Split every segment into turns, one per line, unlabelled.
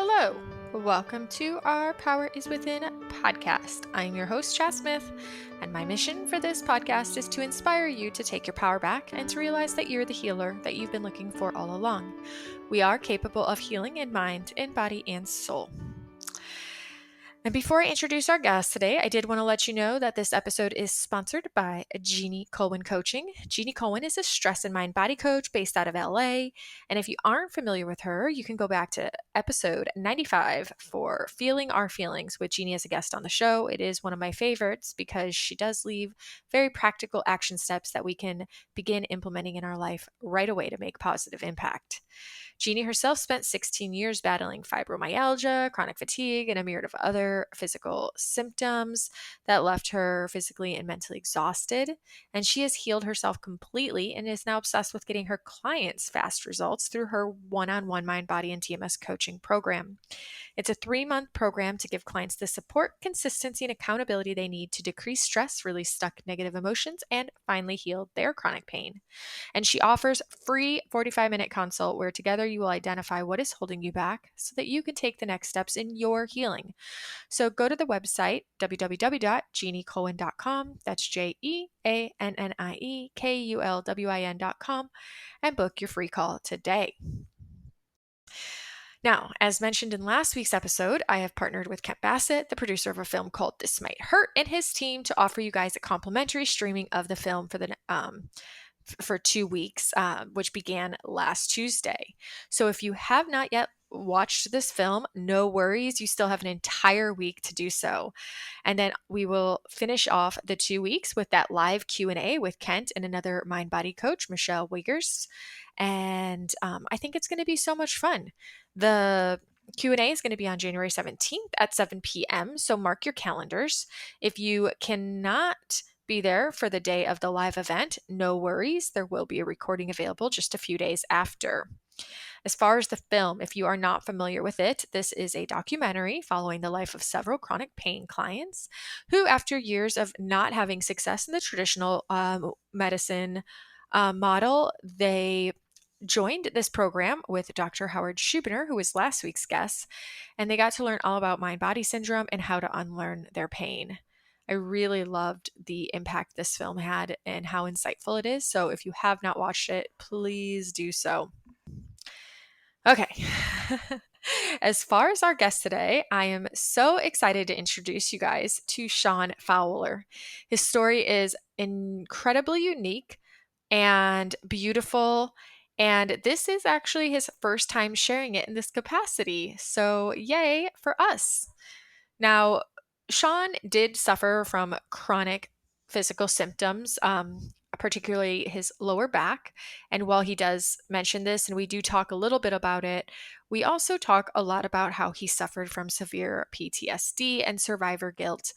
Hello, welcome to our Power is Within podcast. I'm your host, Chas Smith, and my mission for this podcast is to inspire you to take your power back and to realize that you're the healer that you've been looking for all along. We are capable of healing in mind, in body, and soul. And before I introduce our guest today, I did want to let you know that this episode is sponsored by Jeannie Colwin Coaching. Jeannie Colwin is a stress and mind body coach based out of LA. And if you aren't familiar with her, you can go back to episode 95 for Feeling Our Feelings with Jeannie as a guest on the show. It is one of my favorites because she does leave very practical action steps that we can begin implementing in our life right away to make positive impact. Jeannie herself spent 16 years battling fibromyalgia, chronic fatigue, and a myriad of other physical symptoms that left her physically and mentally exhausted. And she has healed herself completely and is now obsessed with getting her clients fast results through her one-on-one mind, body, and TMS coaching program. It's a 3-month program to give clients the support, consistency, and accountability they need to decrease stress, release stuck negative emotions, and finally heal their chronic pain. And she offers free 45-minute consult where together you will identify what is holding you back so that you can take the next steps in your healing. So go to the website, www.jeanniecolwin.com, that's JeannieKulwin.com, and book your free call today. Now, as mentioned in last week's episode, I have partnered with Kent Bassett, the producer of a film called This Might Hurt, and his team to offer you guys a complimentary streaming of the film for 2 weeks, which began last Tuesday. So if you have not yet watched this film, no worries. You still have an entire week to do so. And then we will finish off the 2 weeks with that live Q&A with Kent and another mind body coach, Michelle Wiggers. And I think it's going to be so much fun. The Q&A is going to be on January 17th at 7 p.m. So mark your calendars. If you cannot be there for the day of the live event, no worries. There will be a recording available just a few days after. As far as the film, if you are not familiar with it, this is a documentary following the life of several chronic pain clients who, after years of not having success in the traditional medicine model, they joined this program with Dr. Howard Schubiner, who was last week's guest, and they got to learn all about mind-body syndrome and how to unlearn their pain. I really loved the impact this film had and how insightful it is. So if you have not watched it, please do so. Okay. As far as our guest today, I am so excited to introduce you guys to Sean Fowler. His story is incredibly unique and beautiful, and this is actually his first time sharing it in this capacity. So yay for us. Now, Sean did suffer from chronic physical symptoms, particularly his lower back. And while he does mention this, and we do talk a little bit about it, we also talk a lot about how he suffered from severe PTSD and survivor guilt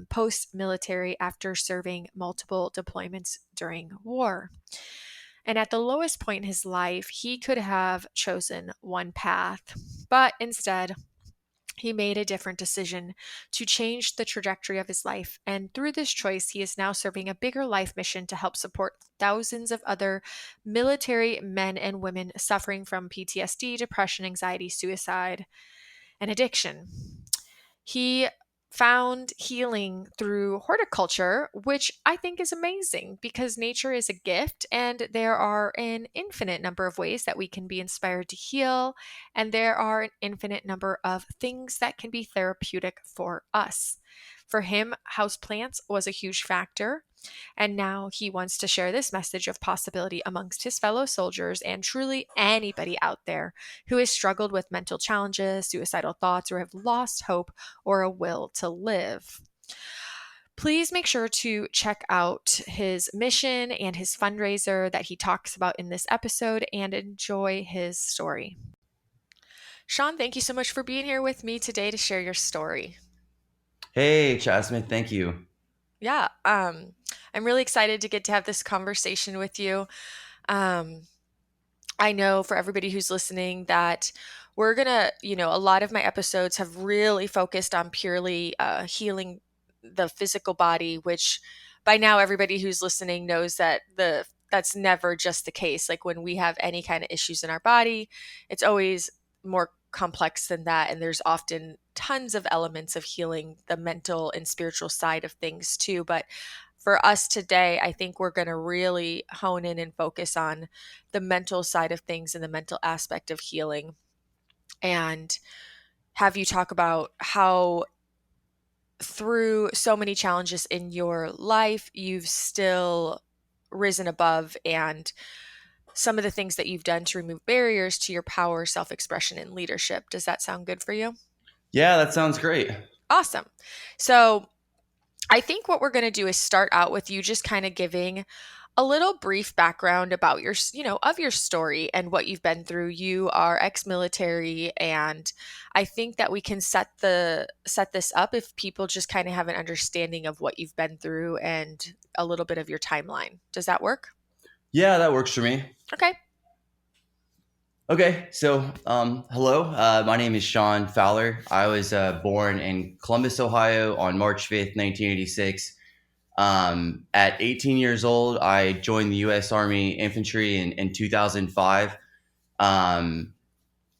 post-military after serving multiple deployments during war. And at the lowest point in his life, he could have chosen one path, but instead, he made a different decision to change the trajectory of his life. And through this choice, he is now serving a bigger life mission to help support thousands of other military men and women suffering from PTSD, depression, anxiety, suicide, and addiction. He found healing through horticulture, which I think is amazing because nature is a gift and there are an infinite number of ways that we can be inspired to heal, and there are an infinite number of things that can be therapeutic for us. For him, houseplants was a huge factor, and now he wants to share this message of possibility amongst his fellow soldiers and truly anybody out there who has struggled with mental challenges, suicidal thoughts, or have lost hope or a will to live. Please make sure to check out his mission and his fundraiser that he talks about in this episode and enjoy his story. Sean, thank you so much for being here with me today to share your story.
Hey, Jasmine, thank you.
Yeah, I'm really excited to get to have this conversation with you. I know for everybody who's listening that we're gonna, a lot of my episodes have really focused on purely healing the physical body, which by now everybody who's listening knows that that's never just the case. Like when we have any kind of issues in our body, it's always more complex than that. And there's often tons of elements of healing the mental and spiritual side of things too. But for us today, I think we're going to really hone in and focus on the mental side of things and the mental aspect of healing, and have you talk about how through so many challenges in your life, you've still risen above, and some of the things that you've done to remove barriers to your power, self expression, and leadership. Does that sound good for you?
Yeah, that sounds great.
Awesome. So, I think what we're going to do is start out with you just kind of giving a little brief background about of your story and what you've been through. You are ex-military, and I think that we can set this up if people just kind of have an understanding of what you've been through and a little bit of your timeline. Does that work?
Yeah, that works for me.
Okay.
Okay, so hello. My name is Sean Fowler. I was born in Columbus, Ohio on March 5th, 1986. At 18 years old, I joined the U.S. Army Infantry in 2005. Um,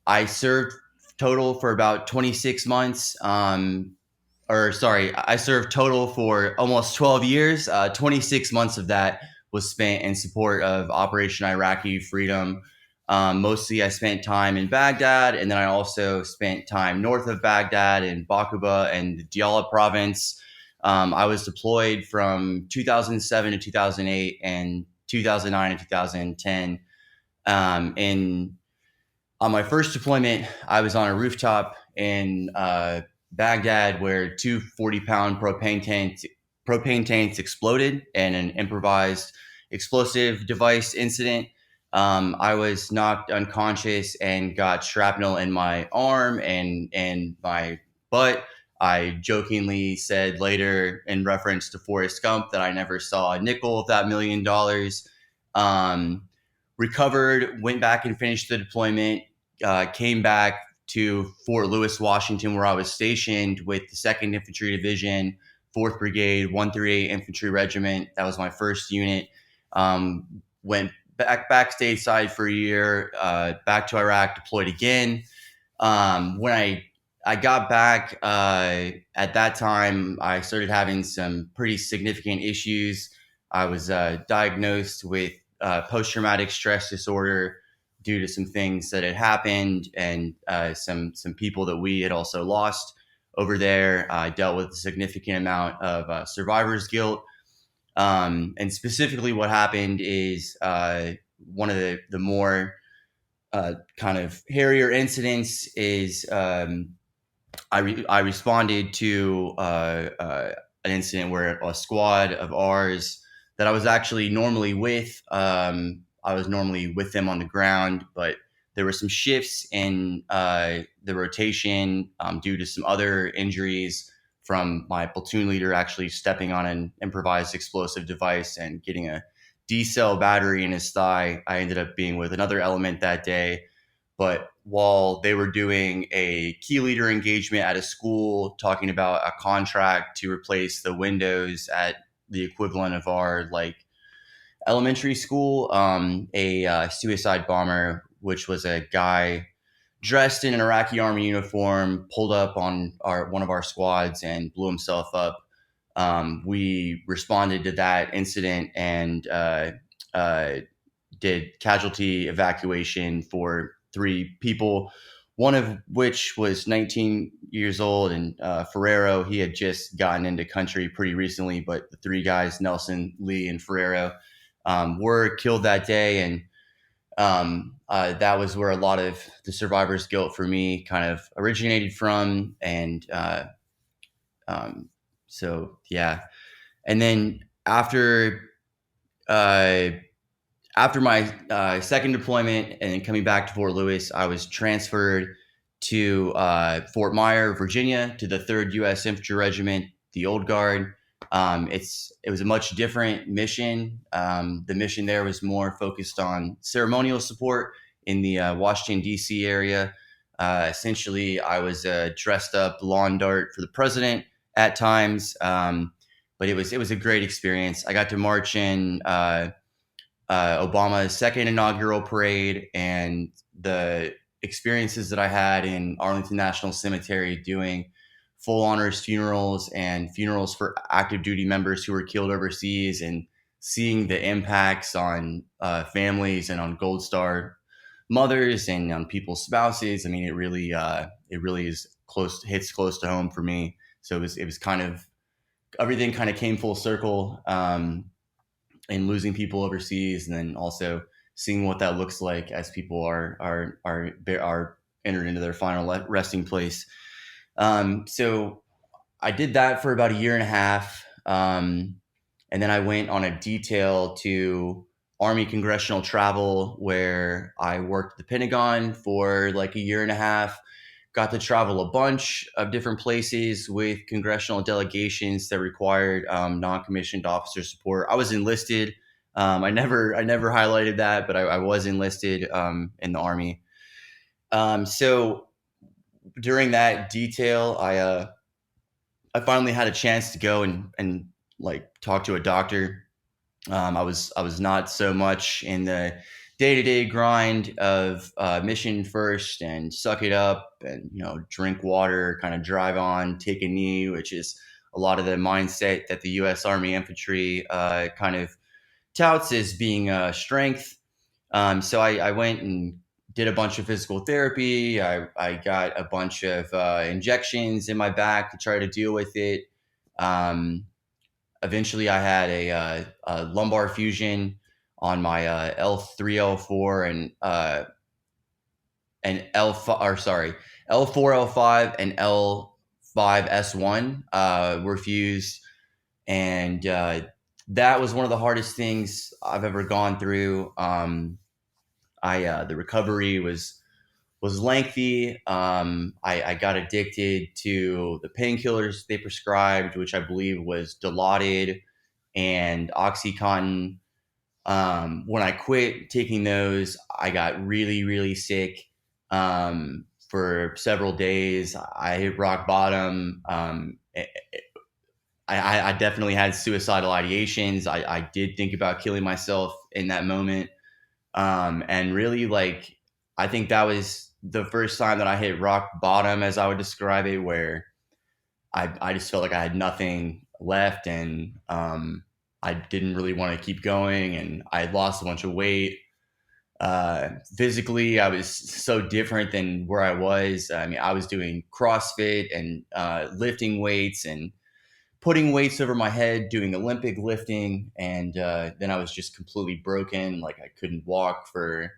I served total for about 26 months. I served total for almost 12 years. 26 months of that was spent in support of Operation Iraqi Freedom. Mostly I spent time in Baghdad, and then I also spent time north of Baghdad in Bakuba and the Diyala province. I was deployed from 2007 to 2008 and 2009 to 2010. In On my first deployment, I was on a rooftop in Baghdad where two 40-pound propane tanks exploded in an improvised explosive device incident. I was knocked unconscious and got shrapnel in my arm and my butt. I jokingly said later, in reference to Forrest Gump, that I never saw a nickel of that $1 million. Recovered, went back and finished the deployment, came back to Fort Lewis, Washington, where I was stationed with the 2nd Infantry Division, 4th Brigade, 138 Infantry Regiment. That was my first unit. Went back stateside for a year, back to Iraq, deployed again. When I got back, at that time, I started having some pretty significant issues. I was diagnosed with post-traumatic stress disorder due to some things that had happened, and some people that we had also lost over there. I dealt with a significant amount of survivor's guilt. And specifically what happened is one of the more kind of hairier incidents is I responded to an incident where a squad of ours that I was actually normally with, I was normally with them on the ground, but there were some shifts in the rotation due to some other injuries from my platoon leader actually stepping on an improvised explosive device and getting a D-cell battery in his thigh. I ended up being with another element that day. But while they were doing a key leader engagement at a school, talking about a contract to replace the windows at the equivalent of our elementary school, a suicide bomber, which was a guy dressed in an Iraqi army uniform, pulled up on one of our squads and blew himself up. We responded to that incident and did casualty evacuation for 3 people, one of which was 19 years old, and Ferrero, he had just gotten into country pretty recently, but the 3 guys, Nelson, Lee, and Ferrero, were killed that day. And that was where a lot of the survivor's guilt for me kind of originated from. And so, yeah. And then uh, after my second deployment and then coming back to Fort Lewis, I was transferred to Fort Myer, Virginia, to the 3rd U.S. Infantry Regiment, the Old Guard. It was a much different mission. The mission there was more focused on ceremonial support in the Washington, D.C. area. Essentially, I was a dressed up lawn dart for the president at times, but it was a great experience. I got to march in Obama's second inaugural parade, and the experiences that I had in Arlington National Cemetery doing full honors funerals and funerals for active duty members who were killed overseas, and seeing the impacts on families and on Gold Star mothers and on people's spouses. I mean, it really is hits close to home for me. So it was kind of everything kind of came full circle, in losing people overseas, and then also seeing what that looks like as people are entered into their final resting place. So I did that for about a year and a half. And then I went on a detail to Army congressional travel where I worked at the Pentagon for like a year and a half. Got to travel a bunch of different places with congressional delegations that required non-commissioned officer support. I was enlisted. I never highlighted that, but I was enlisted in the Army. So during that detail, I finally had a chance to go and like talk to a doctor. I was not so much in the day to day grind of mission first and suck it up and drink water, kind of drive on, take a knee, which is a lot of the mindset that the U.S. Army Infantry kind of touts as being strength. So I went and did a bunch of physical therapy. I got a bunch of injections in my back to try to deal with it. Um, Eventually, I had a lumbar fusion on my L3, L4, and L4, L5, and L5 S1 were fused, and that was one of the hardest things I've ever gone through. The recovery was lengthy. I got addicted to the painkillers they prescribed, which I believe was Dilaudid and OxyContin. When I quit taking those, I got really, really sick for several days. I hit rock bottom. I definitely had suicidal ideations. I did think about killing myself in that moment. And really, like, I think that was the first time that I hit rock bottom, as I would describe it, where I just felt like I had nothing left, and I didn't really want to keep going, and I had lost a bunch of weight. Physically, I was so different than where I was. I mean, I was doing CrossFit and lifting weights and putting weights over my head, doing Olympic lifting, and then I was just completely broken. Like I couldn't walk for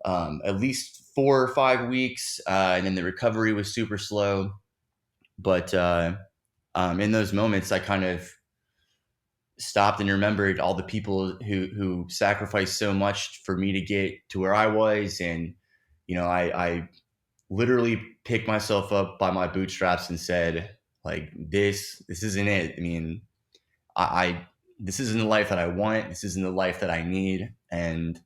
at least 4 or 5 weeks, and then the recovery was super slow. But in those moments, I kind of stopped and remembered all the people who sacrificed so much for me to get to where I was, and I literally picked myself up by my bootstraps and said, like, this isn't it. I mean, I this isn't the life that I want. This isn't the life that I need, and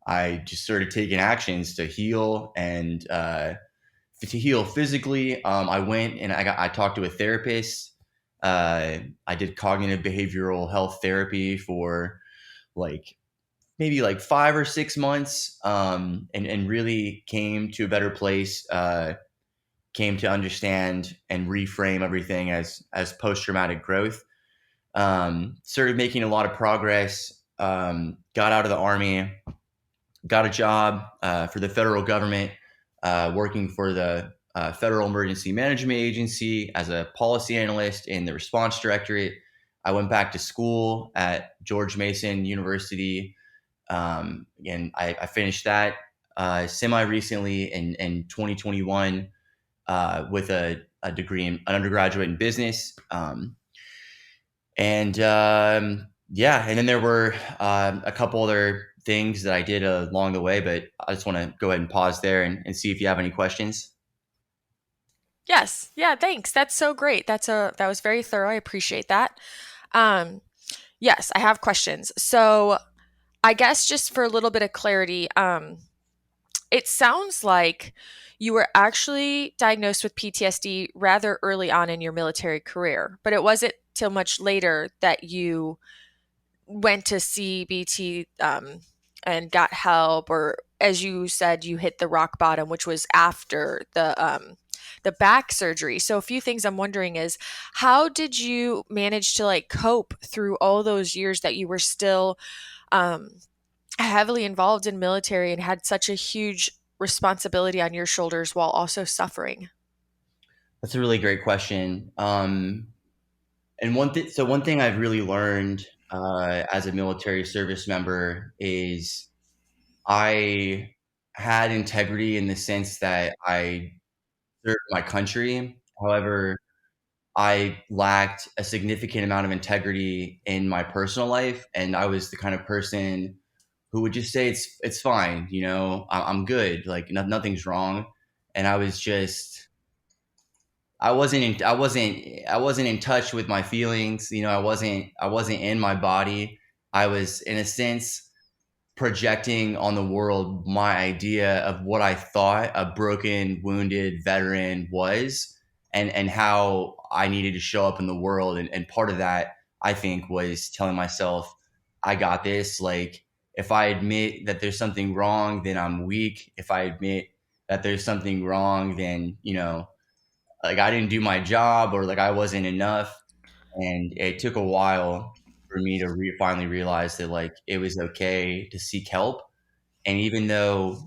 I just started taking actions to heal and to heal physically. I went and I talked to a therapist. I did cognitive behavioral health therapy for like maybe like 5 or 6 months, and really came to a better place. Came to understand and reframe everything as post traumatic growth. Started making a lot of progress. Got out of the Army, got a job for the federal government, working for the Federal Emergency Management Agency as a policy analyst in the response directorate. I went back to school at George Mason University. Again, I finished that semi recently in 2021 with a degree in an undergraduate in business. Yeah, and then there were a couple other things that I did along the way, but I just want to go ahead and pause there and see if you have any questions.
Yes. Yeah, thanks. That's so great. That was very thorough. I appreciate that. Um, yes, I have questions. So, I guess just for a little bit of clarity, it sounds like you were actually diagnosed with PTSD rather early on in your military career, but it wasn't till much later that you went to CBT and got help, or as you said, you hit the rock bottom, which was after the back surgery. So a few things I'm wondering is, how did you manage to like cope through all those years that you were still um, heavily involved in military and had such a huge responsibility on your shoulders while also suffering?
That's a really great question. And one thing I've really learned as a military service member is I had integrity in the sense that I served my country. However, I lacked a significant amount of integrity in my personal life, and I was the kind of person who would just say it's fine, you know, I'm good, like nothing's wrong, and I was just I wasn't in touch with my feelings, you know, I wasn't in my body. I was in a sense projecting on the world my idea of what I thought a broken, wounded veteran was, and how I needed to show up in the world. And part of that, I think, was telling myself, I got this. Like, if I admit that there's something wrong, then I'm weak. If I admit that there's something wrong, then, you know, like I didn't do my job or like I wasn't enough. And it took a while for me to finally realize that like it was okay to seek help. And even though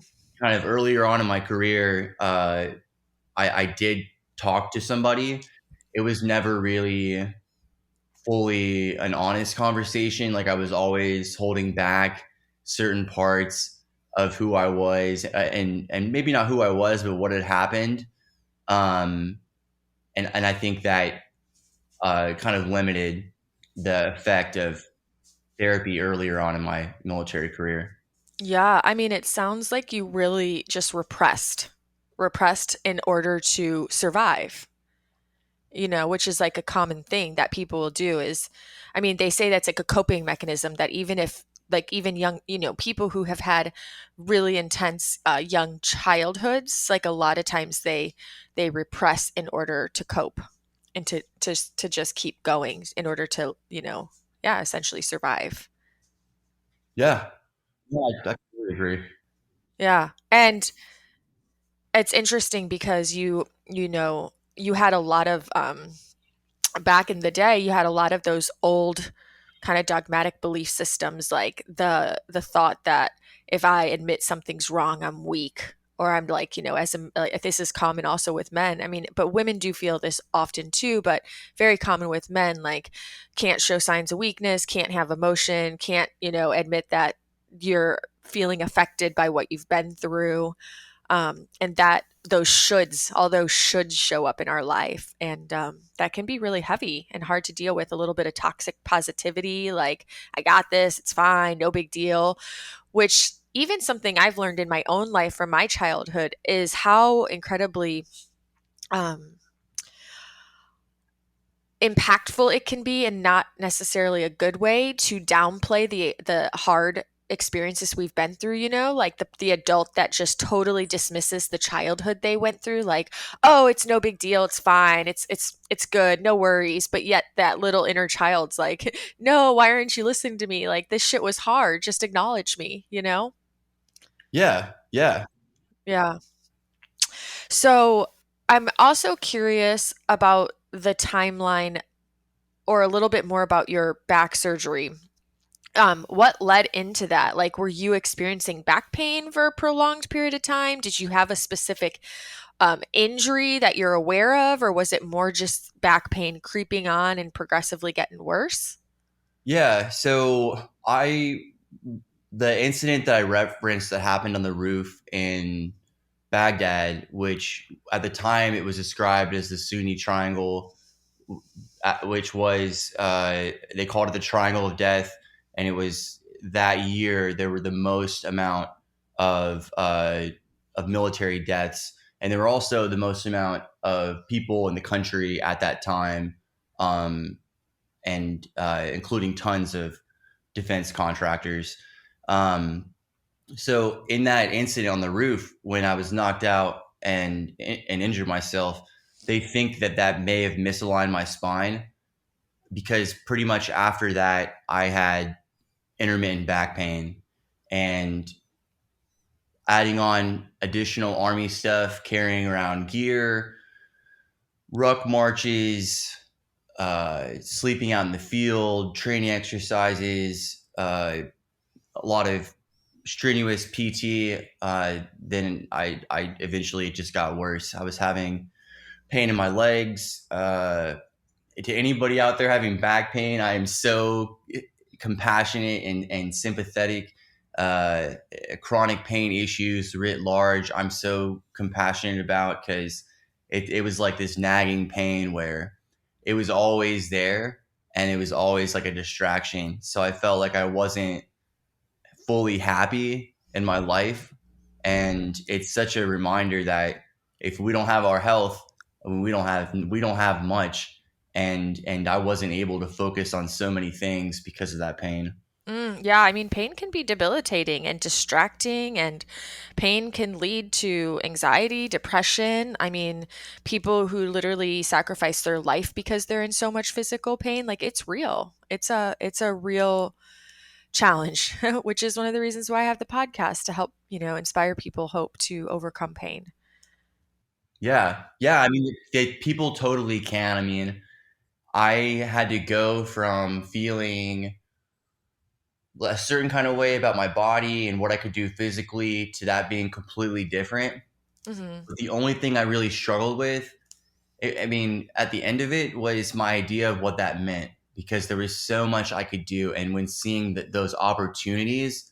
kind of earlier on in my career, I did talk to somebody, it was never really fully an honest conversation. Like I was always holding back certain parts of who I was, and maybe not who I was, but what had happened. Um, and I think that kind of limited the effect of therapy earlier on in my military career.
Yeah, I mean, it sounds like you really just repressed in order to survive, which is like a common thing that people will do is, I mean, they say that's like a coping mechanism that even if like even young, people who have had really intense young childhoods, like a lot of times they repress in order to cope and to just keep going in order to, yeah, essentially survive.
Yeah, yeah, I completely agree.
Yeah. And it's interesting because you had a lot of back in the day, you had a lot of those old kind of dogmatic belief systems, like the thought that if I admit something's wrong, I'm weak, or I'm like, like, this is common also with men. I mean, but women do feel this often too, but very common with men, like can't show signs of weakness, can't have emotion, can't, admit that you're feeling affected by what you've been through, and that all those shoulds show up in our life, and that can be really heavy and hard to deal with. A little bit of toxic positivity, like I got this, it's fine, no big deal. Which even something I've learned in my own life from my childhood is how incredibly um, impactful it can be, and not necessarily a good way to downplay the hard experiences we've been through, like the adult that just totally dismisses the childhood they went through, like, oh, it's no big deal, it's fine, it's good, no worries. But yet that little inner child's like, no, why aren't you listening to me? Like, this shit was hard, just acknowledge me.
Yeah, yeah.
Yeah. So I'm also curious about the timeline, or a little bit more about your back surgery. What led into that? Like, were you experiencing back pain for a prolonged period of time? Did you have a specific injury that you're aware of, or was it more just back pain creeping on and progressively getting worse?
Yeah, so the incident that I referenced that happened on the roof in Baghdad, which at the time it was described as the Sunni Triangle, which was they called it the Triangle of Death, and it was that year there were the most amount of military deaths, and there were also the most amount of people in the country at that time, um, and including tons of defense contractors. Um, so in that incident on the roof, when I was knocked out and injured myself, they think that that may have misaligned my spine, because pretty much after that I had intermittent back pain, and adding on additional army stuff, carrying around gear, ruck marches, sleeping out in the field, training exercises, a lot of strenuous PT. Then I eventually it just got worse. I was having pain in my legs. To anybody out there having back pain, I am so compassionate and sympathetic. Uh, Chronic pain issues writ large, I'm so compassionate about because it was like this nagging pain where it was always there and it was always like a distraction. So I felt like I wasn't fully happy in my life. And it's such a reminder that if we don't have our health, I mean, we don't have much. And I wasn't able to focus on so many things because of that pain.
Yeah, I mean, pain can be debilitating and distracting, and pain can lead to anxiety, depression. I mean, people who literally sacrifice their life because they're in so much physical pain, like it's real. It's a real challenge, which is one of the reasons why I have the podcast to help, inspire people hope to overcome pain.
Yeah, yeah. I mean, people totally can. I mean, I had to go from feeling a certain kind of way about my body and what I could do physically to that being completely different.
Hmm.
But the only thing I really struggled with, I mean, at the end of it was my idea of what that meant because there was so much I could do. And when seeing those opportunities,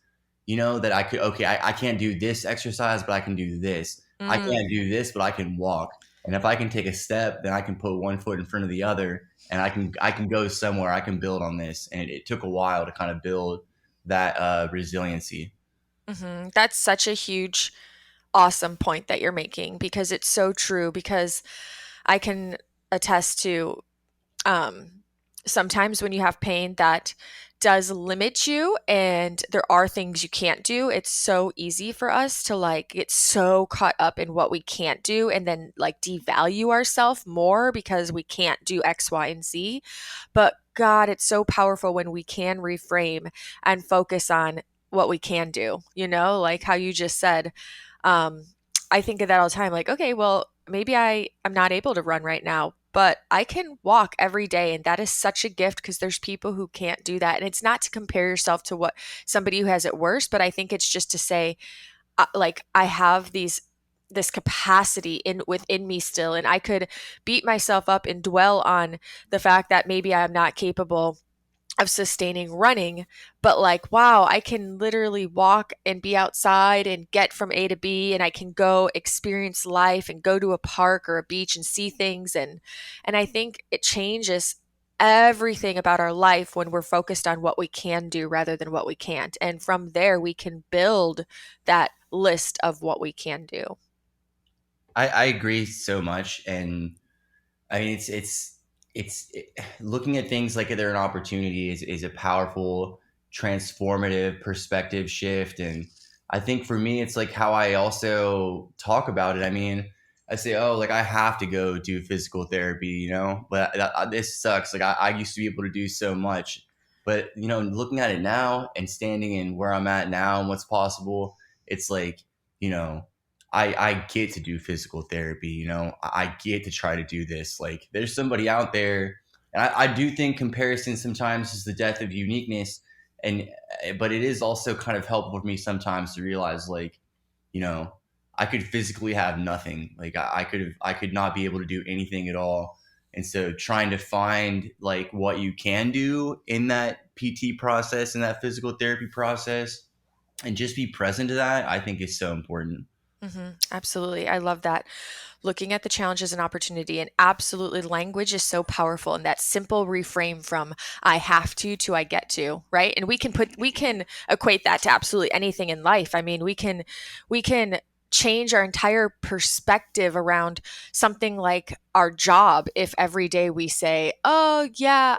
that I could, okay, I can't do this exercise, but I can do this. I
Mm,
can't do this, but I can walk. And if I can take a step, then I can put one foot in front of the other and I can go somewhere. I can build on this. And it took a while to kind of build that resiliency.
That's such a huge, awesome point that you're making because it's so true. Because I can attest to um, sometimes when you have pain that does limit you and there are things you can't do, it's so easy for us to like get so caught up in what we can't do and then like devalue ourselves more because we can't do X, Y, and Z. But God, it's so powerful when we can reframe and focus on what we can do, like how you just said. Um, I think of that all the time, like, okay, well, maybe I'm not able to run right now, but I can walk every day. And that is such a gift because there's people who can't do that. And it's not to compare yourself to what somebody who has it worse, but I think it's just to say, like, I have this capacity in within me still, and I could beat myself up and dwell on the fact that maybe I'm not capable of sustaining running, but like, wow, I can literally walk and be outside and get from A to B, and I can go experience life and go to a park or a beach and see things. And I think it changes everything about our life when we're focused on what we can do rather than what we can't. And from there, we can build that list of what we can do.
I agree so much. And I mean, looking at things like they're an opportunity is a powerful, transformative perspective shift. And I think for me, it's like how I also talk about it. I mean, I say, oh, like I have to go do physical therapy, but this sucks. Like I used to be able to do so much, but looking at it now and standing in where I'm at now and what's possible, it's like, you know, I get to do physical therapy, I get to try to do this. Like there's somebody out there, and I do think comparison sometimes is the death of uniqueness. And but it is also kind of helpful for me sometimes to realize like, you know, I could physically have nothing. Like I could not be able to do anything at all. And so trying to find like what you can do in that PT process, in that physical therapy process, and just be present to that, I think is so important.
Absolutely. I love that. Looking at the challenges and opportunity, and absolutely language is so powerful, and that simple reframe from I have to I get to, right? And we can equate that to absolutely anything in life. I mean, we can change our entire perspective around something like our job if every day we say, "Oh, yeah,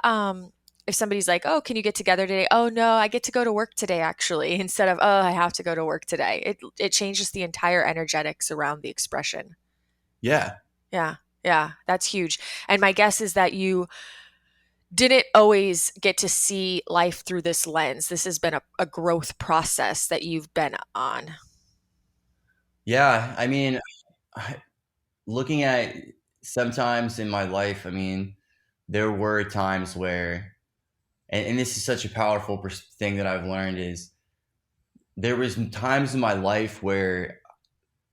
if somebody's like, "Oh, can you get together today?" "Oh, no, I get to go to work today actually," instead of, "Oh, I have to go to work today." It changes the entire energetics around the expression.
Yeah.
Yeah. Yeah, that's huge. And my guess is that you didn't always get to see life through this lens. This has been a growth process that you've been on.
Yeah, I mean, looking at sometimes in my life, I mean, there were times where, and this is such a powerful thing that I've learned is there was times in my life where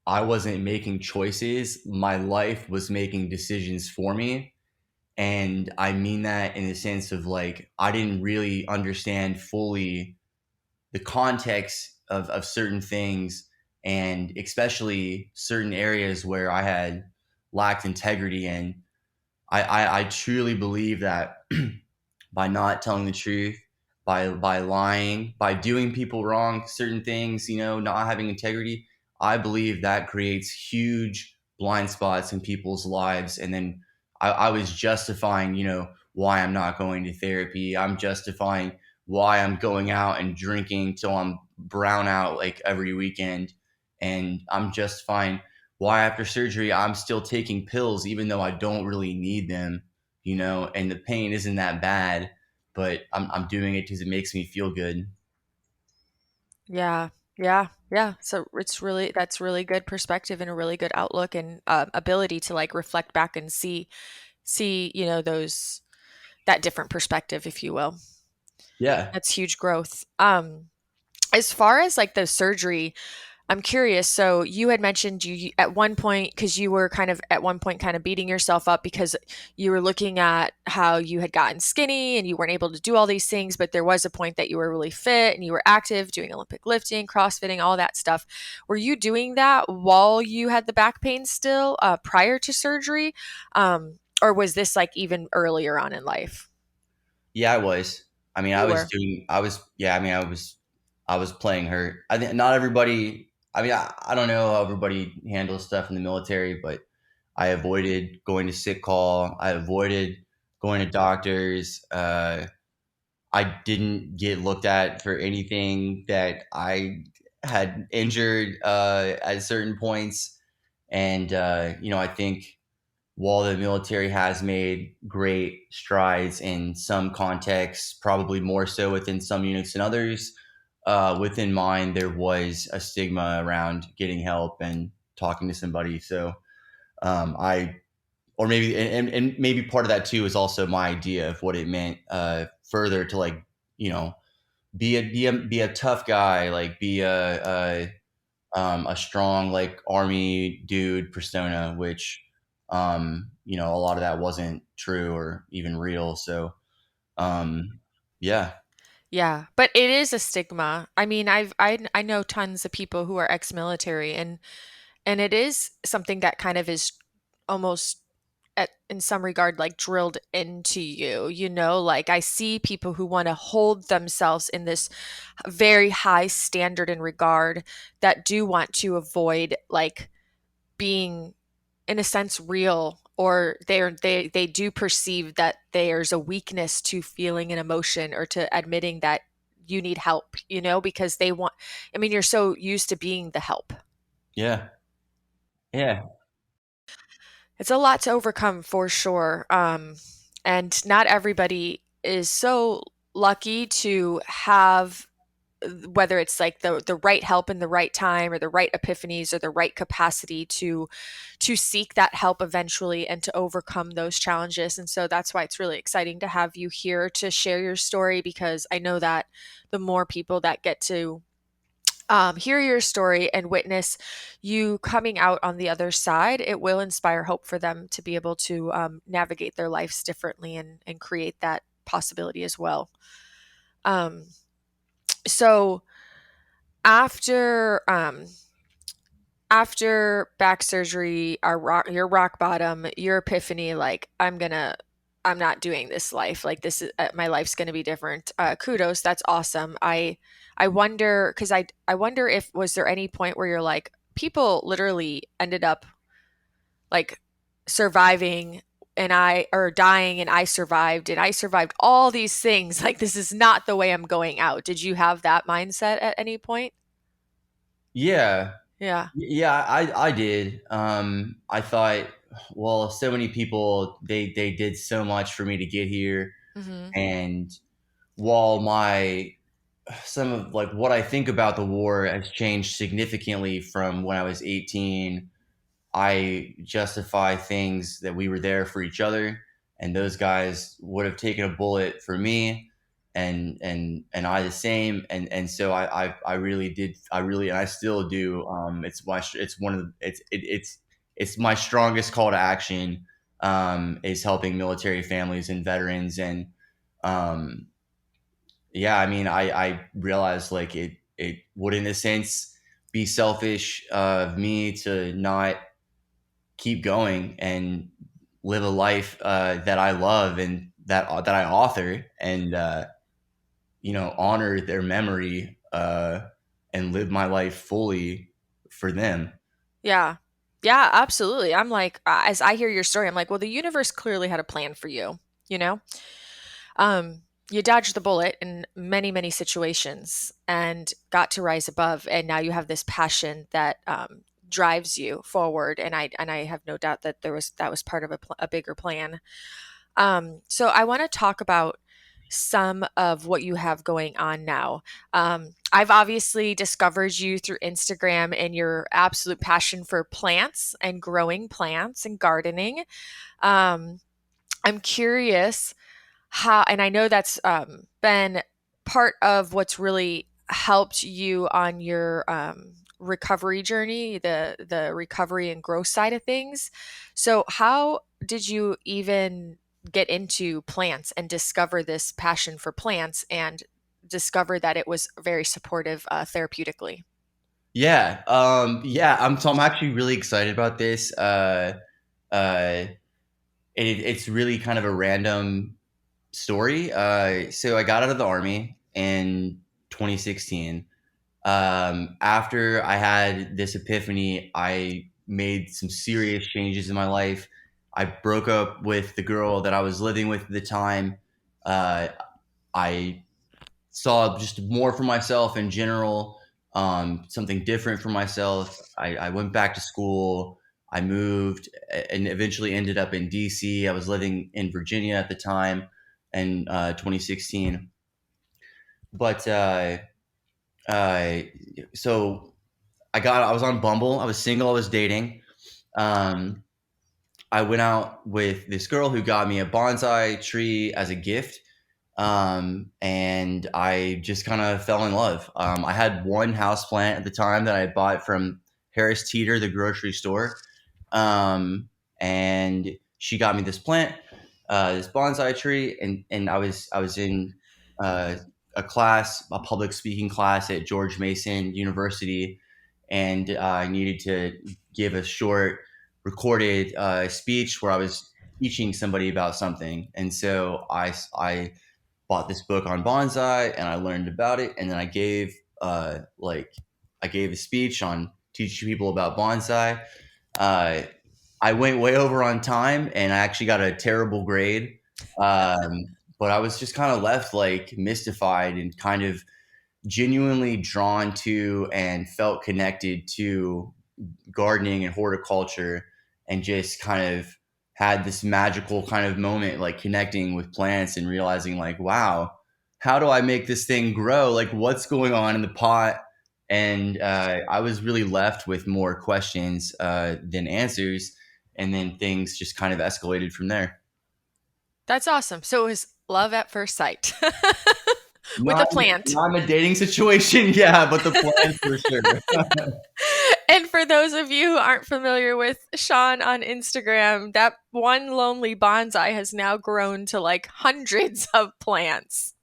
I wasn't making choices. My life was making decisions for me. And I mean that in the sense of like, I didn't really understand fully the context of certain things and especially certain areas where I had lacked integrity in. I truly believe that by not telling the truth, by lying, by doing people wrong, certain things, not having integrity, I believe that creates huge blind spots in people's lives. And then I was justifying, why I'm not going to therapy. I'm justifying why I'm going out and drinking till I'm brown out like every weekend. And I'm justifying why after surgery I'm still taking pills even though I don't really need them, and the pain isn't that bad, but I'm doing it because it makes me feel good.
Yeah. Yeah. Yeah. So it's really, that's really good perspective and a really good outlook and ability to like reflect back and see, those, that different perspective, if you will.
Yeah.
That's huge growth. As far as like the surgery, I'm curious. So you had mentioned you at one point, because you were kind of at one point kind of beating yourself up because you were looking at how you had gotten skinny and you weren't able to do all these things, but there was a point that you were really fit and you were active, doing Olympic lifting, CrossFitting, all that stuff. Were you doing that while you had the back pain still, prior to surgery? Or was this like even earlier on in life?
Yeah, I was. I mean,
You were.
yeah, I mean, I was playing hurt. I think not everybody, I mean, I don't know how everybody handles stuff in the military, but I avoided going to sick call. I avoided going to doctors. I didn't get looked at for anything that I had injured at certain points. And, I think while the military has made great strides in some contexts, probably more so within some units than others, within mine, there was a stigma around getting help and talking to somebody. So or maybe, and maybe part of that too is also my idea of what it meant further to like, you know, be a tough guy, like be a strong like army dude persona, which a lot of that wasn't true or even real. So um, yeah,
Yeah, but it is a stigma. I mean, I know tons of people who are ex-military, and it is something that kind of is almost in some regard like drilled into you, like I see people who want to hold themselves in this very high standard and regard that do want to avoid like being in a sense real, or they do perceive that there's a weakness to feeling an emotion or to admitting that you need help, because they want, I mean, you're so used to being the help.
yeah, yeah,
It's a lot to overcome for sure. And not everybody is so lucky to have, whether it's like the right help in the right time or the right epiphanies or the right capacity to seek that help eventually and to overcome those challenges. And so that's why it's really exciting to have you here to share your story, because I know that the more people that get to hear your story and witness you coming out on the other side, it will inspire hope for them to be able to navigate their lives differently and create that possibility as well. Um, so after after back surgery, your rock bottom, your epiphany, like I'm not doing this life. Like this is my life's going to be different. Kudos, that's awesome. I wonder, because I wonder if was there any point where you're like, people literally ended up like surviving and I or dying and I survived all these things. Like this is not the way I'm going out. Did you have that mindset at any point?
yeah,
Yeah.
yeah. I did. I thought, well, so many people they did so much for me to get here,
Hmm.
and while my some of like what I think about the war has changed significantly from when I was 18. I justify things that we were there for each other, and those guys would have taken a bullet for me, and I the same, and so I really did, I really, and I still do. It's one of the it's my strongest call to action, is helping military families and veterans, and um, yeah, I mean, I realized like it would in a sense be selfish of me to not keep going and live a life that I love and that I author, and honor their memory, and live my life fully for them.
Yeah. Yeah, absolutely. I'm like, as I hear your story, I'm like, well, the universe clearly had a plan for you, you know? You dodged the bullet in many, many situations and got to rise above. And now you have this passion that drives you forward. And I have no doubt that that was part of a bigger plan. So I want to talk about some of what you have going on now. I've obviously discovered you through Instagram and your absolute passion for plants and growing plants and gardening. Um, I'm curious how, and I know that's been part of what's really helped you on your recovery journey, the recovery and growth side of things. So, how did you even get into plants and discover this passion for plants and discover that it was very supportive therapeutically?
Yeah, I'm actually really excited about this. Uh, it's really kind of a random story. So I got out of the army in 2016. After I had this epiphany, I made some serious changes in my life. I broke up with the girl that I was living with at the time. Uh, I saw just more for myself in general, something different for myself. I went back to school. I moved and eventually ended up in DC. I was living in Virginia at the time in 2016. But uh, so I was on Bumble. I was single. I was dating. Um, I went out with this girl who got me a bonsai tree as a gift. And I just kind of fell in love. I had one house plant at the time that I bought from Harris Teeter, the grocery store. And she got me this plant, this bonsai tree, and I was in uh, a public speaking class at George Mason University, and I needed to give a short recorded speech where I was teaching somebody about something, and so I bought this book on bonsai and I learned about it, and then I gave a speech on teaching people about bonsai. Uh, I went way over on time and I actually got a terrible grade. But I was just kind of left like mystified and kind of genuinely drawn to and felt connected to gardening and horticulture, and just kind of had this magical kind of moment like connecting with plants and realizing like, wow, how do I make this thing grow, like what's going on in the pot. And I was really left with more questions than answers, and then things just kind of escalated from there.
That's awesome. So it was love at first sight with
not,
a plant.
not in a dating situation, yeah, but the plants for sure.
And for those of you who aren't familiar with Sean on Instagram, that one lonely bonsai has now grown to like hundreds of plants.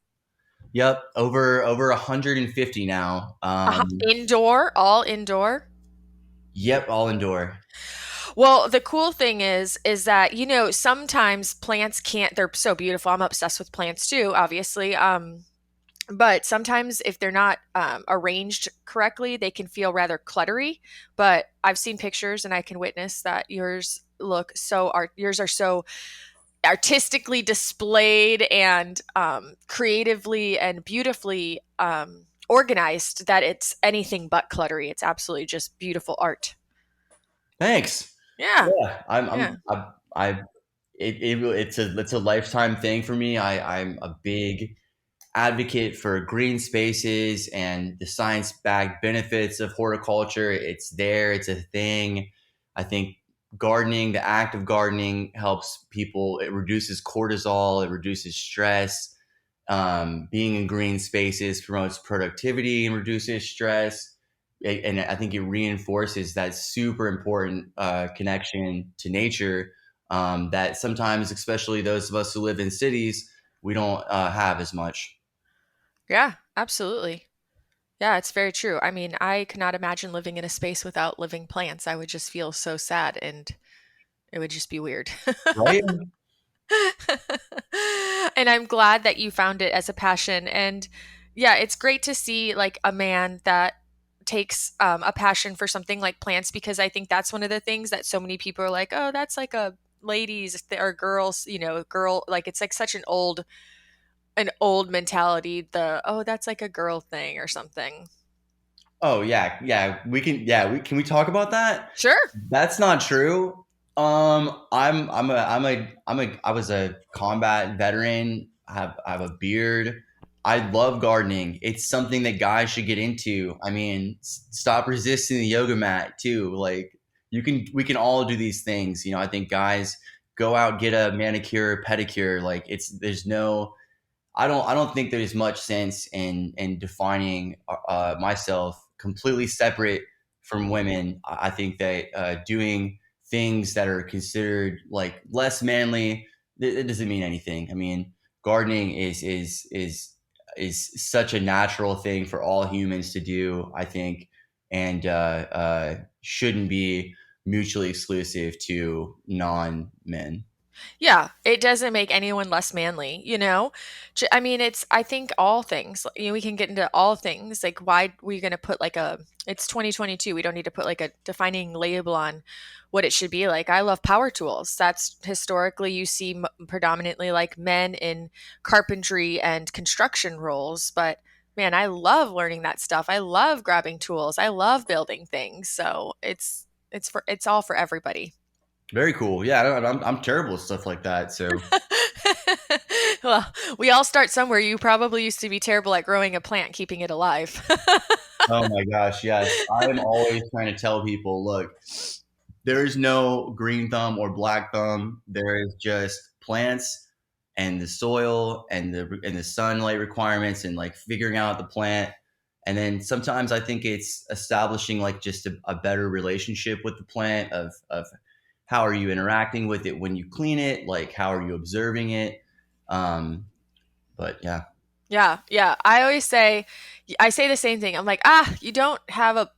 Yep, over 150 now.
Indoor, all indoor.
Yep, all indoor.
Well, the cool thing is that sometimes plants can't. They're so beautiful. I'm obsessed with plants too, obviously. But sometimes if they're not arranged correctly, they can feel rather cluttery. But I've seen pictures and I can witness that yours are so artistically displayed and creatively and beautifully organized that it's anything but cluttery. It's absolutely just beautiful art.
Thanks.
Yeah,
Yeah,
yeah.
I it's a lifetime thing for me. I'm a big advocate for green spaces and the science-backed benefits of horticulture. It's there, it's a thing. I think gardening, the act of gardening helps people. It reduces cortisol, it reduces stress. Being in green spaces promotes productivity and reduces stress. And I think it reinforces that super important connection to nature that sometimes, especially those of us who live in cities, we don't have as much.
Yeah, absolutely. Yeah, it's very true. I mean, I could not imagine living in a space without living plants. I would just feel so sad and it would just be weird.
Right?
And I'm glad that you found it as a passion. And yeah, it's great to see like a man that takes a passion for something like plants, because I think that's one of the things that so many people are like, oh, that's like a ladies or girls, girl, like it's like such an old mentality. The, oh, that's like a girl thing or something.
Oh yeah, yeah. We can. Yeah, we can. We talk about that.
Sure.
That's not true. I was a combat veteran. I have a beard. I love gardening. It's something that guys should get into. I mean, stop resisting the yoga mat too. Like we can all do these things. I think guys go out, get a manicure, pedicure. Like there's no, I don't think there's much sense in defining myself completely separate from women. I think that doing things that are considered like less manly, it doesn't mean anything. I mean, gardening is such a natural thing for all humans to do, I think, and shouldn't be mutually exclusive to non men.
Yeah, it doesn't make anyone less manly. I mean, I think all things, we can get into all things. Like, why we going to put like it's 2022. We don't need to put like a defining label on what it should be like. I love power tools. That's historically, you see predominantly like men in carpentry and construction roles. But man, I love learning that stuff. I love grabbing tools. I love building things. So it's all for everybody.
Very cool. Yeah, I'm terrible at stuff like that. So,
Well, we all start somewhere. You probably used to be terrible at growing a plant, keeping it alive.
oh my gosh, yes. I am always trying to tell people, look, there is no green thumb or black thumb. There is just plants and the soil and the sunlight requirements and like figuring out the plant. And then sometimes I think it's establishing like just a better relationship with the plant of how are you interacting with it when you clean it? Like how are you observing it? Um, but yeah.
Yeah, yeah. I say the same thing. I'm like, you don't have a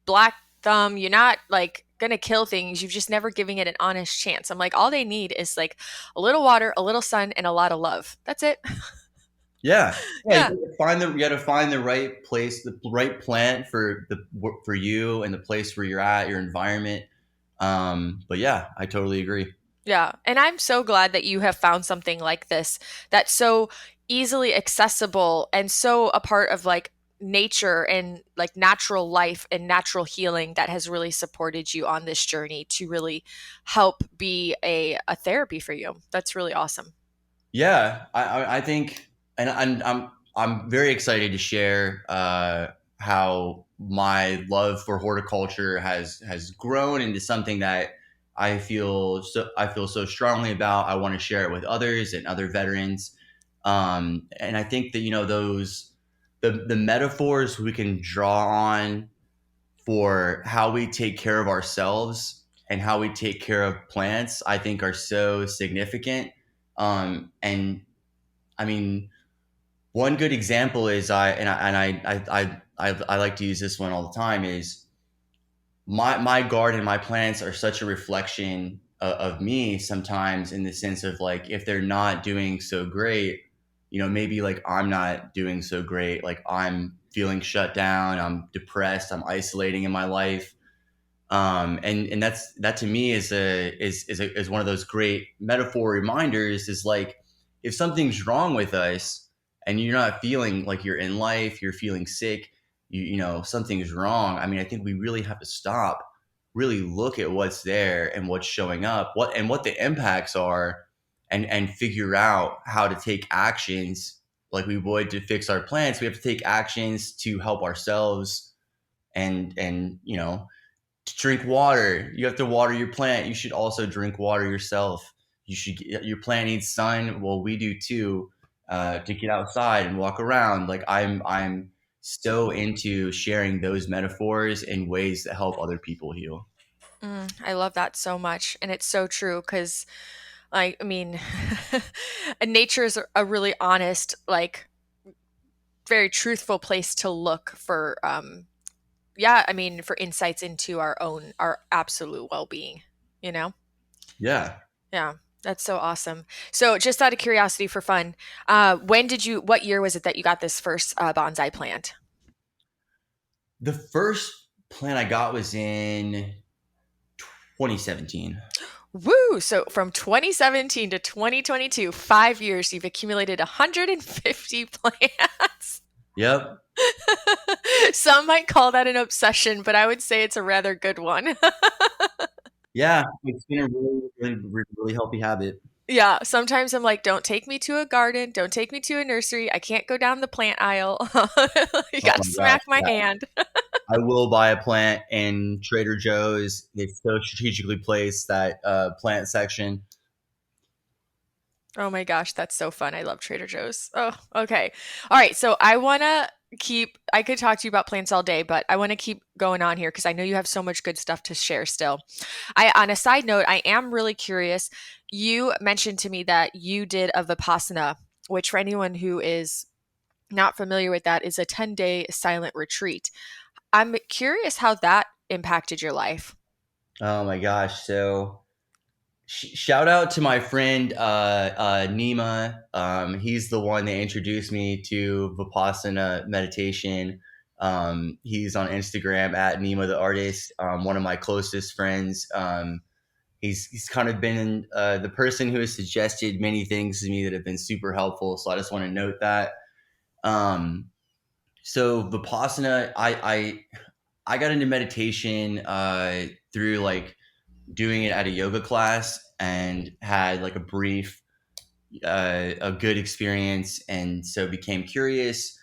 black thumb. You're not like gonna kill things. You've just never given it an honest chance. I'm like, all they need is like a little water, a little sun, and a lot of love. That's it.
Yeah, yeah.
Yeah.
You got to find the right place, the right plant for you and the place where you're at, your environment. But yeah, I totally agree.
Yeah. And I'm so glad that you have found something like this that's so easily accessible and so a part of like nature and like natural life and natural healing that has really supported you on this journey to really help be a therapy for you. That's really awesome.
Yeah, I think, and I'm very excited to share how my love for horticulture has grown into something that I feel so strongly about. I want to share it with others and other veterans, and I think that those the metaphors we can draw on for how we take care of ourselves and how we take care of plants, I think are so significant. And I mean, one good example is I like to use this one all the time is my garden, my plants are such a reflection of me sometimes in the sense of like if they're not doing so great, maybe like I'm not doing so great, like I'm feeling shut down, I'm depressed, I'm isolating in my life, and that to me is one of those great metaphor reminders is like if something's wrong with us and you're not feeling like you're in life, you're feeling sick, something's wrong. I mean, I think we really have to stop, really look at what's there and what's showing up, what the impacts are, and figure out how to take actions like we would to fix our plants, we have to take actions to help ourselves. And to drink water, you have to water your plant. You should also drink water yourself. Your plant needs sun. Well, we do too. To get outside and walk around. Like I'm so into sharing those metaphors in ways that help other people heal.
I love that so much. And it's so true because, I mean, nature is a really honest, like, very truthful place to look for, yeah, I mean, for insights into our absolute well being, you know?
Yeah.
Yeah. That's so awesome. So, just out of curiosity for fun, what year was it that you got this first bonsai plant?
The first plant I got was in 2017.
Woo! So from 2017 to 2022, 5 years, you've accumulated 150 plants.
Yep.
Some might call that an obsession, but I would say it's a rather good one.
Yeah, it's been a really healthy habit.
Yeah, sometimes I'm like, don't take me to a garden, don't take me to a nursery. I can't go down the plant aisle. You
Oh
got to
my gosh,
smack my
yeah.
hand.
I will buy a plant in Trader Joe's. It's so strategically placed, that plant section.
Oh my gosh, that's so fun. I love Trader Joe's. Oh, okay. All right. So I could talk to you about plants all day, but I want to keep going on here because I know you have so much good stuff to share still. On a side note, I am really curious. You mentioned to me that you did a Vipassana, which for anyone who is not familiar with that is a 10-day silent retreat. I'm curious how that impacted your life.
Oh my gosh. So shout out to my friend Nima. He's the one that introduced me to Vipassana meditation. He's on Instagram at Nima the artist. One of my closest friends. He's kind of been the person who has suggested many things to me that have been super helpful. So I just want to note that. Um, so Vipassana, I got into meditation through like doing it at a yoga class, and had like a good experience, and so became curious.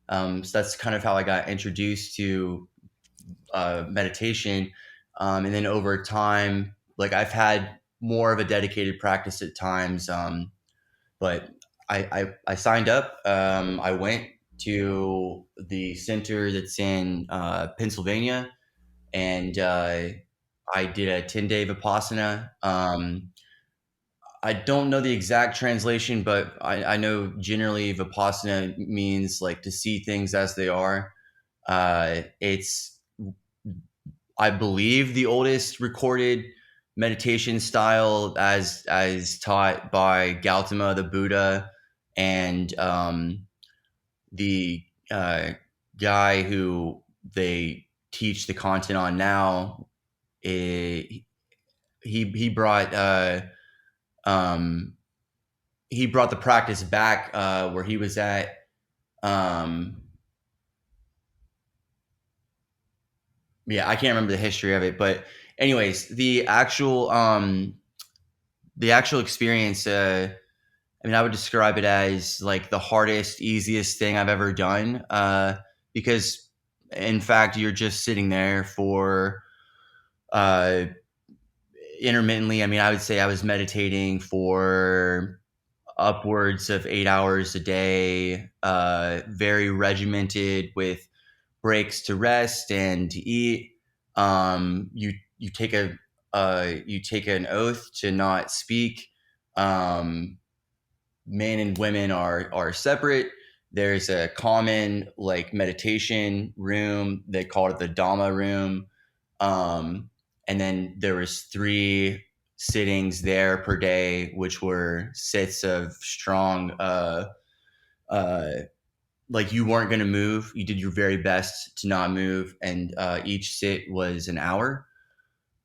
So that's kind of how I got introduced to meditation. And then over time, like I've had more of a dedicated practice at times. But I signed up. I went to the center that's in Pennsylvania, and I did a 10-day Vipassana. I don't know the exact translation, but I know generally Vipassana means like to see things as they are. It's, I believe, the oldest recorded meditation style as taught by Gautama the Buddha, and the guy who they teach the content on now. eh, he brought um, he brought the practice back where he was at. Um, yeah, I can't remember the history of it, but anyways, the actual experience. I mean, I would describe it as like the hardest, easiest thing I've ever done. Because, in fact, you're just sitting there for uh, intermittently. I mean, I would say I was meditating for upwards of 8 hours a day, very regimented with breaks to rest and to eat. You take you take an oath to not speak. Um, Men and women are separate. There's a common like meditation room. They call it the Dhamma room. Um, and then there was 3 sittings there per day, which were sits of strong uh, like you weren't going to move. You did your very best to not move, and each sit was an hour.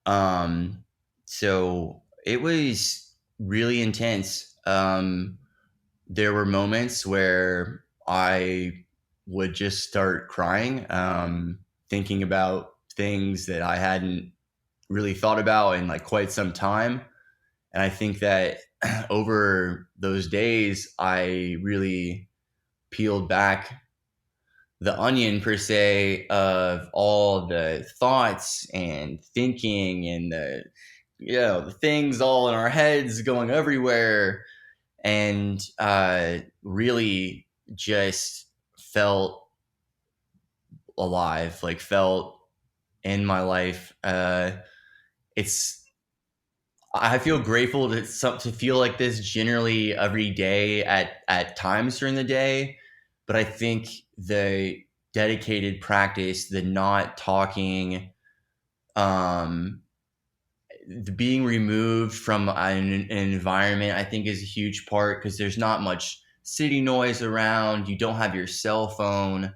Um, so it was really intense. There were moments where I would just start crying, thinking about things that I hadn't really thought about in like quite some time. And I think that over those days, I really peeled back the onion per se of all the thoughts and thinking and the things all in our heads going everywhere, and really just felt alive, like felt in my life. It's I feel grateful to feel like this generally every day at times during the day, but I think the dedicated practice, the not talking, um, the being removed from an environment, I think is a huge part because there's not much city noise around. You don't have your cell phone.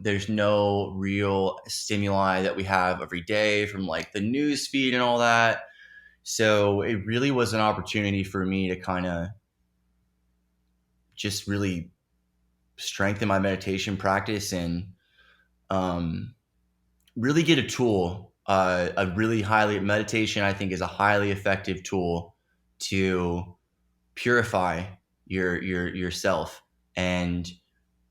There's no real stimuli that we have every day from like the news feed and all that. So it really was an opportunity for me to kind of just really strengthen my meditation practice and um, really get a tool. A really highly meditation, I think, is a highly effective tool to purify your yourself, and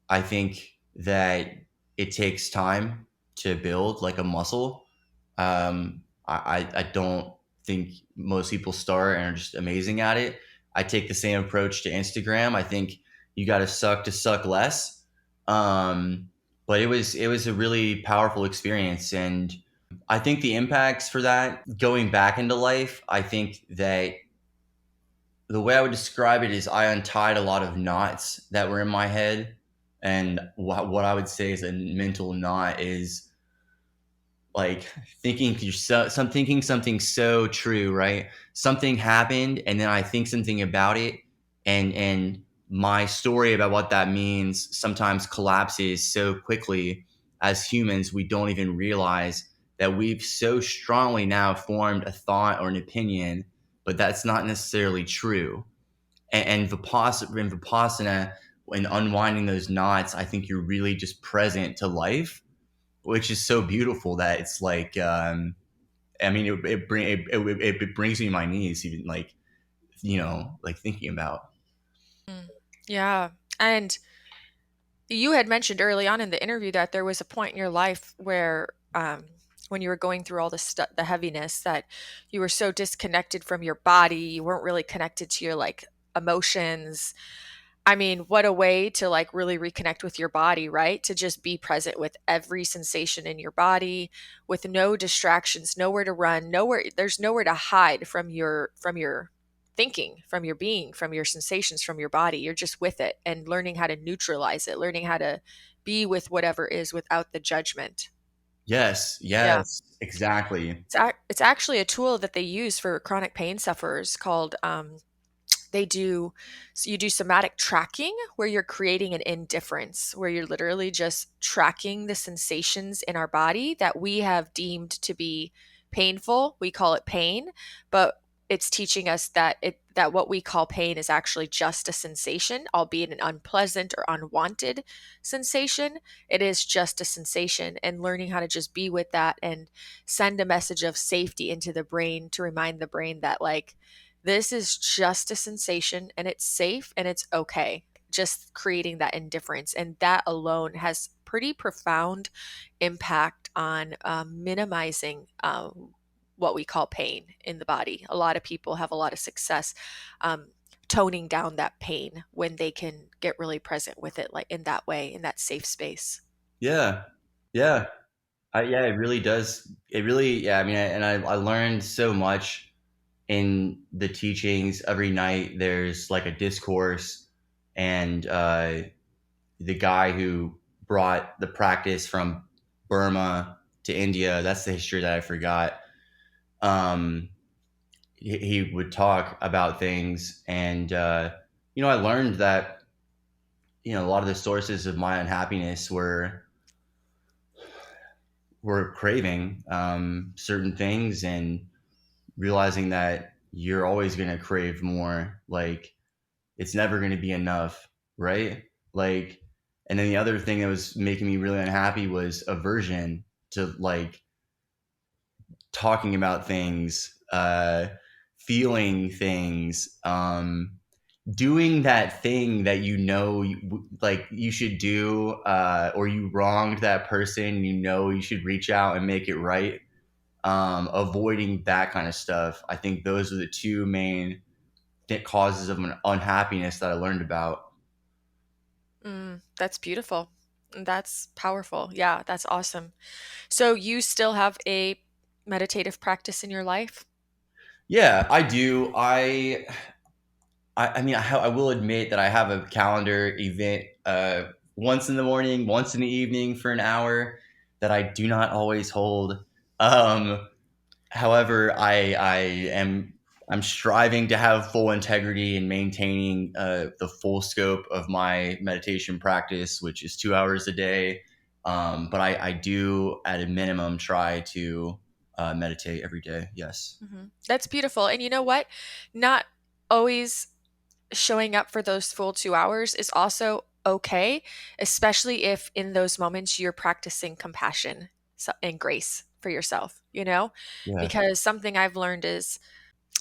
I think that it takes time to build like a muscle. I don't think most people start and are just amazing at it. I take the same approach to Instagram. I think you got to suck less. Um, but it was a really powerful experience, and I think the impacts for that going back into life. I think that the way I would describe it is I untied a lot of knots that were in my head, and what I would say is a mental knot is like thinking something so true, right? Something happened, and then I think something about it, and my story about what that means sometimes collapses so quickly. As humans, we don't even realize that we've so strongly now formed a thought or an opinion, but that's not necessarily true. And Vipassana, when unwinding those knots, I think you're really just present to life, which is so beautiful that it's like, I mean, it brings me to my knees, even like, like thinking about.
Mm. Yeah. And you had mentioned early on in the interview that there was a point in your life where, when you were going through all the heaviness, that you were so disconnected from your body, you weren't really connected to your like emotions. I mean, what a way to like really reconnect with your body, right? To just be present with every sensation in your body with no distractions, nowhere to run, there's nowhere to hide from your thinking, from your being, from your sensations, from your body. You're just with it and learning how to neutralize it, learning how to be with whatever is without the judgment.
Yes,
Yeah.
yes, exactly.
It's actually a tool that they use for chronic pain sufferers called they do so you do somatic tracking where you're creating an indifference, where you're literally just tracking the sensations in our body that we have deemed to be painful. We call it pain, but it's teaching us that what we call pain is actually just a sensation, albeit an unpleasant or unwanted sensation. It is just a sensation, and learning how to just be with that and send a message of safety into the brain to remind the brain that like this is just a sensation and it's safe and it's okay. Just creating that indifference. And that alone has pretty profound impact on minimizing what we call pain in the body. A lot of people have a lot of success toning down that pain when they can get really present with it, like in that way, in that safe space.
Yeah, yeah, yeah. It really does. It really, yeah. I mean, I learned so much in the teachings. Every night there's like a discourse, and the guy who brought the practice from Burma to India, that's the history that I forgot. Um, he would talk about things, and I learned that a lot of the sources of my unhappiness were craving certain things, and realizing that you're always going to crave more. Like it's never going to be enough, right? Like, and then the other thing that was making me really unhappy was aversion to like talking about things, feeling things, doing that thing that like you should do, or you wronged that person, you should reach out and make it right. Avoiding that kind of stuff. I think those are the two main causes of an unhappiness that I learned about.
That's beautiful. That's powerful. Yeah, that's awesome. So you still have a meditative practice in your life?
Yeah, I do. I mean, I will admit that I have a calendar event once in the morning, once in the evening for an hour that I do not always hold. Um, However, I'm striving to have full integrity and maintaining the full scope of my meditation practice, which is 2 hours a day. But I do, at a minimum, try to meditate every day. Yes.
That's beautiful. And you know what? Not always showing up for those full 2 hours is also okay, especially if in those moments you're practicing compassion and grace for yourself,
Yeah.
Because something I've learned is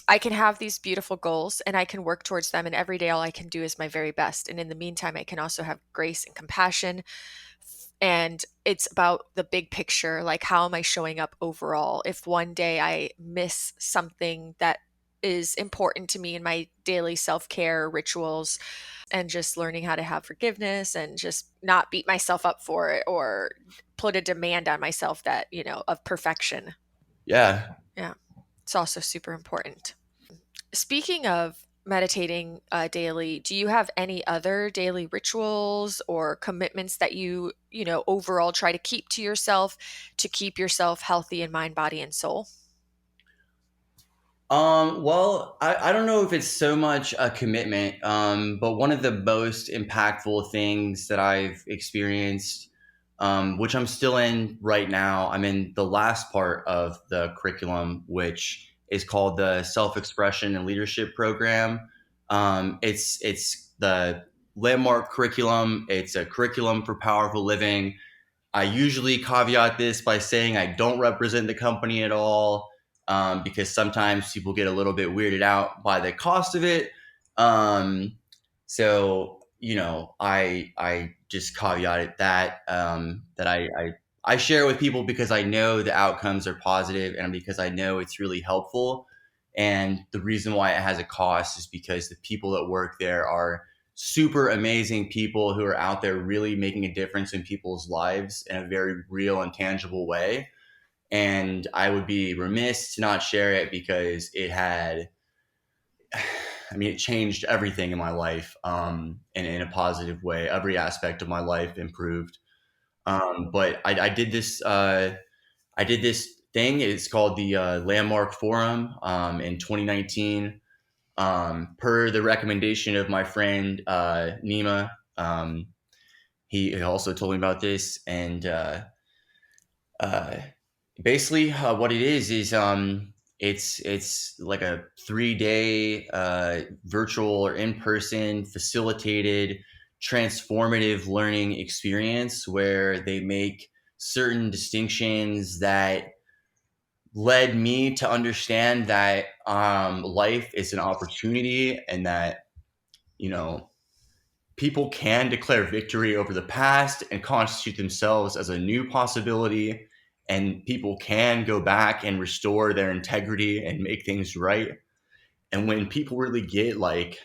I can have these beautiful goals and I can work towards them, and every day all I can do is my very best. And in the meantime, I can also have grace and compassion. And it's about the big picture, like how am I showing up overall? If one day I miss something that is important to me in my daily self-care rituals, and just learning how to have forgiveness and just not beat myself up for it or put a demand on myself that, of perfection.
Yeah.
Yeah. It's also super important. Speaking of meditating daily, do you have any other daily rituals or commitments that overall try to keep to yourself to keep yourself healthy in mind, body, and soul?
Well, I don't know if it's so much a commitment, but one of the most impactful things that I've experienced, which I'm still in right now, I'm in the last part of the curriculum, which is called the Self Expression and Leadership Program. It's the landmark curriculum. It's a curriculum for powerful living. I usually caveat this by saying I don't represent the company at all, because sometimes people get a little bit weirded out by the cost of it. Um, so I just caveated that, that I share with people because I know the outcomes are positive and because I know it's really helpful. And the reason why it has a cost is because the people that work there are super amazing people who are out there really making a difference in people's lives in a very real and tangible way. And I would be remiss to not share it because it changed everything in my life, in a positive way. Every aspect of my life improved. But I did this thing. It's called the Landmark Forum, in 2019, per the recommendation of my friend Nima. He also told me about this, and uh, basically, what it is it's like a 3 day virtual or in person facilitated transformative learning experience where they make certain distinctions that led me to understand that life is an opportunity, and that you know people can declare victory over the past and constitute themselves as a new possibility, and people can go back and restore their integrity and make things right. And when people really get like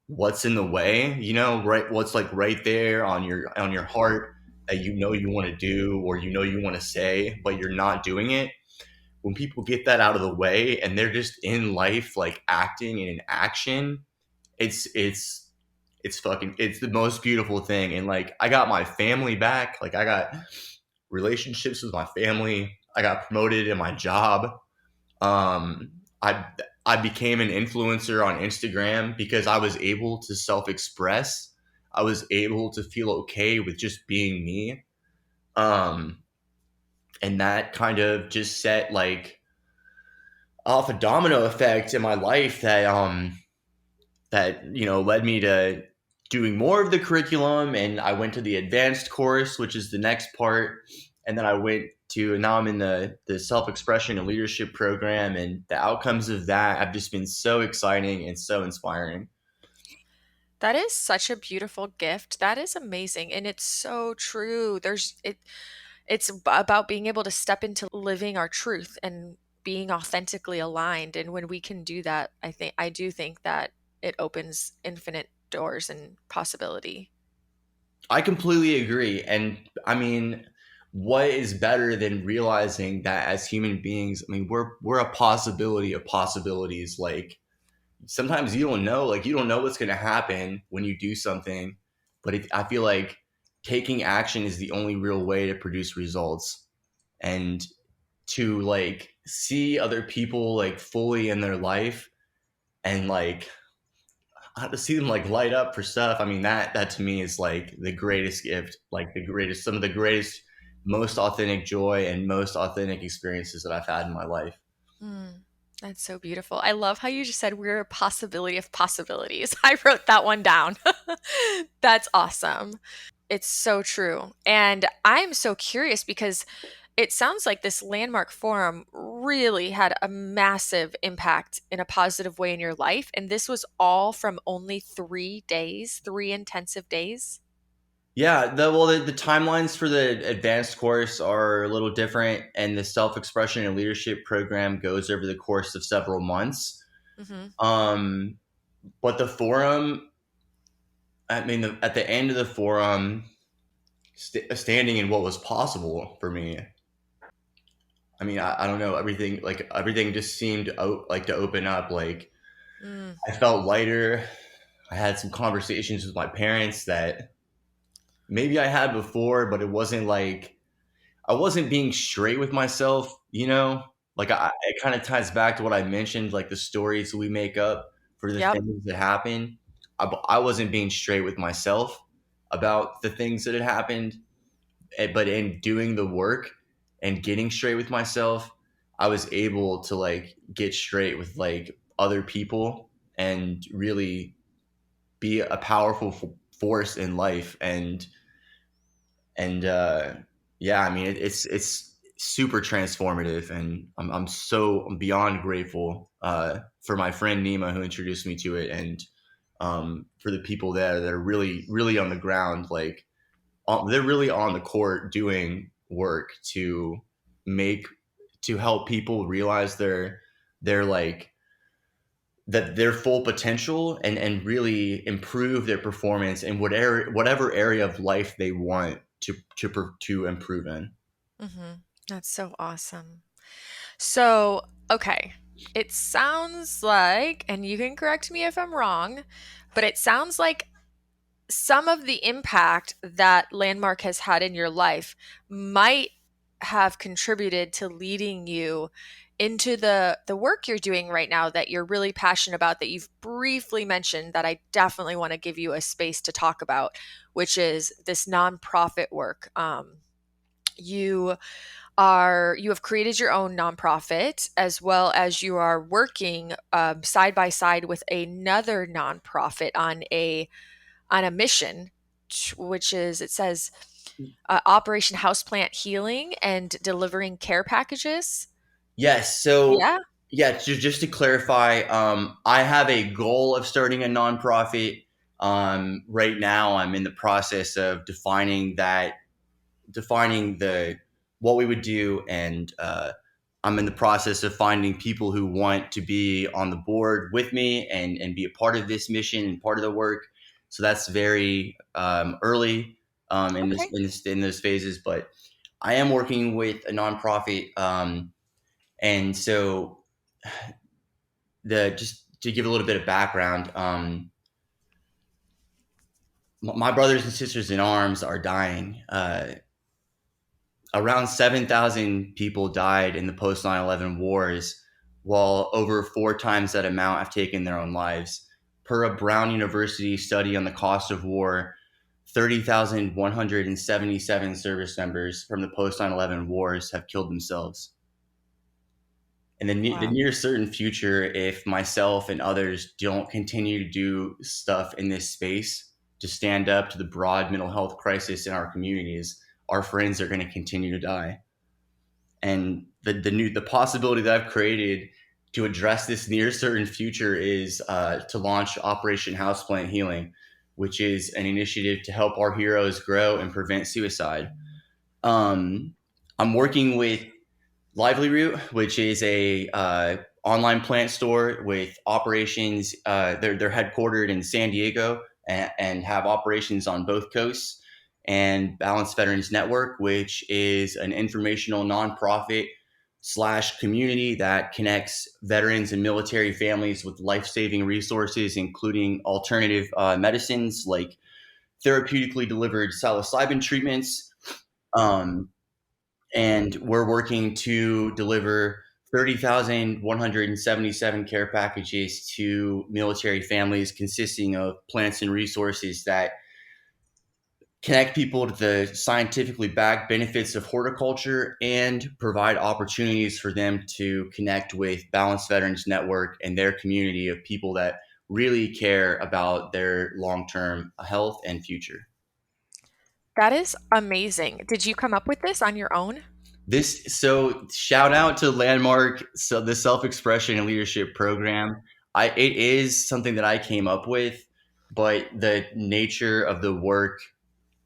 what's in the way, right, what's like right there on your heart that you want to do, or you want to say but you're not doing it, when people get that out of the way and they're just in life like acting in action, it's the most beautiful thing. And like I got my family back, like I got relationships with my family, I got promoted in my job. um i I became an influencer on Instagram because I was able to self-express. I was able to feel okay with just being me. um and that kind of just set like off a domino effect in my life that led me to doing more of the curriculum. And I went to the advanced course, which is the next part. And then now I'm in the self-expression and leadership program, and the outcomes of that have just been so exciting and so inspiring.
That is such a beautiful gift. That is amazing, and it's so true. It's about being able to step into living our truth and being authentically aligned. And when we can do that, I do think that it opens infinite doors and possibility.
I completely agree. And I mean, what is better than realizing that as human beings, I mean, we're a possibility of possibilities. Like sometimes you don't know what's going to happen when you do something, but I feel like taking action is the only real way to produce results. And to like see other people like fully in their life and like to see them like light up for stuff. I mean, that to me is like the greatest gift, like the greatest, some of the greatest, most authentic joy and most authentic experiences that I've had in my life.
Mm, that's so beautiful. I love how you just said we're a possibility of possibilities. I wrote that one down. That's awesome. It's so true. And I'm so curious because it sounds like this landmark forum really had a massive impact in a positive way in your life. And this was all from only 3 days, 3 intensive days.
Yeah, the timelines for the advanced course are a little different, and the self expression and leadership program goes over the course of several months.
Hmm.
Um, but the forum, I mean, at the end of the forum, standing in what was possible for me. I mean, I don't know, everything just seemed like to open up. Like
Mm,
I felt lighter. I had some conversations with my parents that maybe I had before, but it wasn't like I wasn't being straight with myself, you know? Like it kind of ties back to what I mentioned, like the stories we make up for the
yep.
things that happen. I wasn't being straight with myself about the things that had happened, but in doing the work and getting straight with myself, I was able to like get straight with like other people and really be a powerful force in life. And yeah, I mean it's super transformative, and I'm beyond grateful for my friend Nima who introduced me to it, and for the people there that are really on the ground, like they're really on the court doing work to make to help people realize their like that their full potential and really improve their performance in whatever area of life they want to improve in.
Hmm. That's so awesome. So, okay. It sounds like, and you can correct me if I'm wrong, but it sounds like some of the impact that Landmark has had in your life might have contributed to leading you into the work you're doing right now that you're really passionate about, that you've briefly mentioned, that I definitely want to give you a space to talk about, which is this nonprofit work. You you have created your own nonprofit, as well as you are working side by side with another nonprofit on a mission, which is, it says, Operation Houseplant Healing and delivering care packages.
Yes. So,
Yeah.
yeah, just to clarify, I have a goal of starting a nonprofit. Right now, I'm in the process of defining the what we would do, and I'm in the process of finding people who want to be on the board with me and be a part of this mission and part of the work. So that's very early
Okay.
in those phases, but I am working with a nonprofit, and so the just to give a little bit of background, my brothers and sisters in arms are dying. Around 7,000 people died in the post 9/11 wars, while over four times that amount have taken their own lives. Per a Brown University study on the cost of war, 30,177 service members from the post 9/11 wars have killed themselves. In the
Wow.
near certain future, if myself and others don't continue to do stuff in this space to stand up to the broad mental health crisis in our communities, our friends are going to continue to die. And the possibility that I've created to address this near certain future is to launch Operation Houseplant Healing. which is an initiative to help our heroes grow and prevent suicide. Um, I'm working with Livelyroot, which is a online plant store with operations. They're headquartered in San Diego and have operations on both coasts. And Balanced Veterans Network, which is an informational nonprofit slash community that connects veterans and military families with life-saving resources, including alternative medicines like therapeutically delivered psilocybin treatments. Um, and we're working to deliver 30,177 care packages to military families, consisting of plants and resources that connect people to the scientifically backed benefits of horticulture and provide opportunities for them to connect with Balanced Veterans Network and their community of people that really care about their long-term health and future.
That is amazing. Did you come up with this on your own?
Shout out to Landmark, so the self-expression and leadership program. It is something that I came up with, but the nature of the work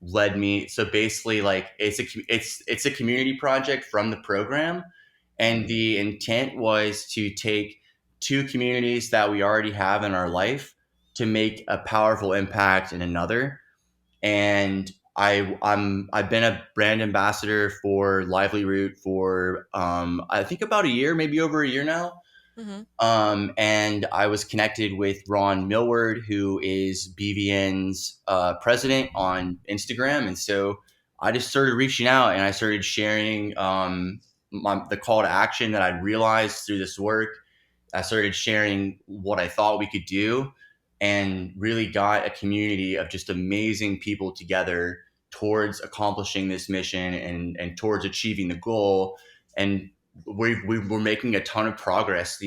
led me. So basically, like it's a community project from the program, and the intent was to take two communities that we already have in our life to make a powerful impact in another. And I've been a brand ambassador for Livelyroot for I think about a year, maybe over a year now.
Hmm.
And I was connected with Ron Millward, who is BVN's president on Instagram. And so I just started reaching out and I started sharing the call to action that I'd realized through this work. I started sharing what I thought we could do and really got a community of just amazing people together towards accomplishing this mission and towards achieving the goal. And we're making a ton of progress.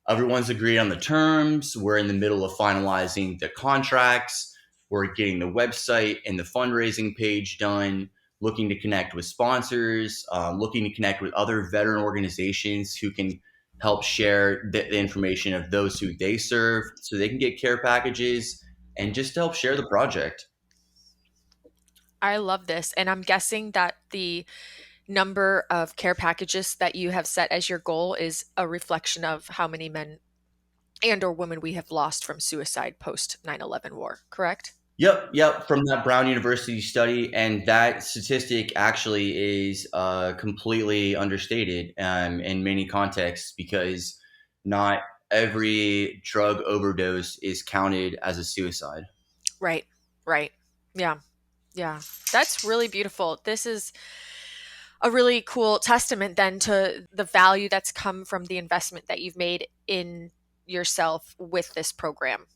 Everyone's agreed on the terms. We're in the middle of finalizing the contracts. We're getting the website and the fundraising page done. Looking to connect with sponsors. Looking to connect with other veteran organizations who can help share the information of those who they serve, so they can get care packages and just to help share the project.
I love this. And I'm guessing that the number of care packages that you have set as your goal is a reflection of how many men and or women we have lost from suicide post 9/11 war, correct?
Yep, from that Brown University study, and that statistic actually is completely understated in many contexts because not every drug overdose is counted as a suicide.
Right. Right. Yeah. Yeah. That's really beautiful. This is a really cool testament then to the value that's come from the investment that you've made in yourself with this program.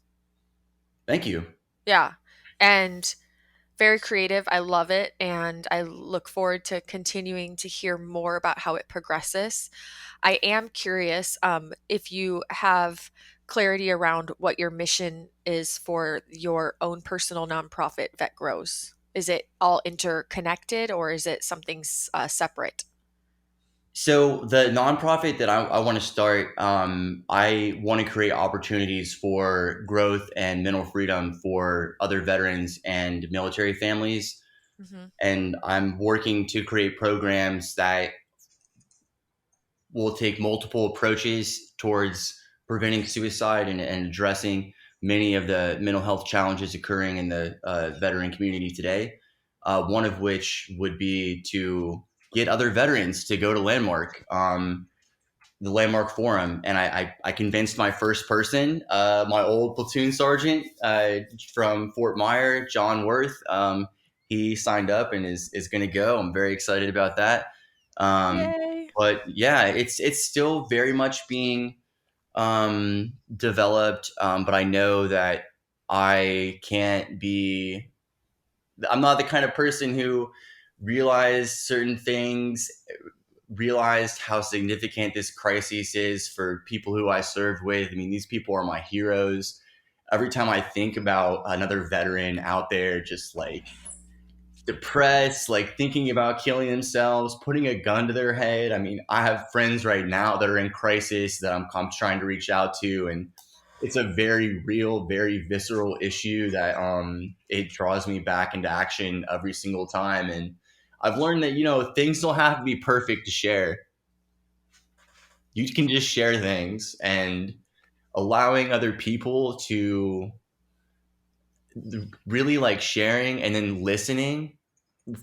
Thank you.
Yeah. And very creative. I love it. And I look forward to continuing to hear more about how it progresses. I am curious if you have clarity around what your mission is for your own personal nonprofit, vetGROWS. Is it all interconnected or is it something separate?
So the nonprofit that I want to start, I want to create opportunities for growth and mental freedom for other veterans and military families.
Hmm.
And I'm working to create programs that will take multiple approaches towards preventing suicide and addressing many of the mental health challenges occurring in the veteran community today. One of which would be to get other veterans to go to Landmark. The Landmark Forum, and I convinced my first person, my old platoon sergeant from Fort Myer, John Worth. He signed up and is going to go. I'm very excited about that. Um,
Yay.
but yeah, it's still very much being developed. But I know that I can't be. I'm not the kind of person who realized certain things, realized how significant this crisis is for people who I served with. I mean, these people are my heroes. Every time I think about another veteran out there just like depressed, like thinking about killing themselves, putting a gun to their head. I mean, I have friends right now that are in crisis that I'm trying to reach out to. And it's a very real, very visceral issue that it draws me back into action every single time. And I've learned that, things don't have to be perfect to share. You can just share things, and allowing other people to really like sharing and then listening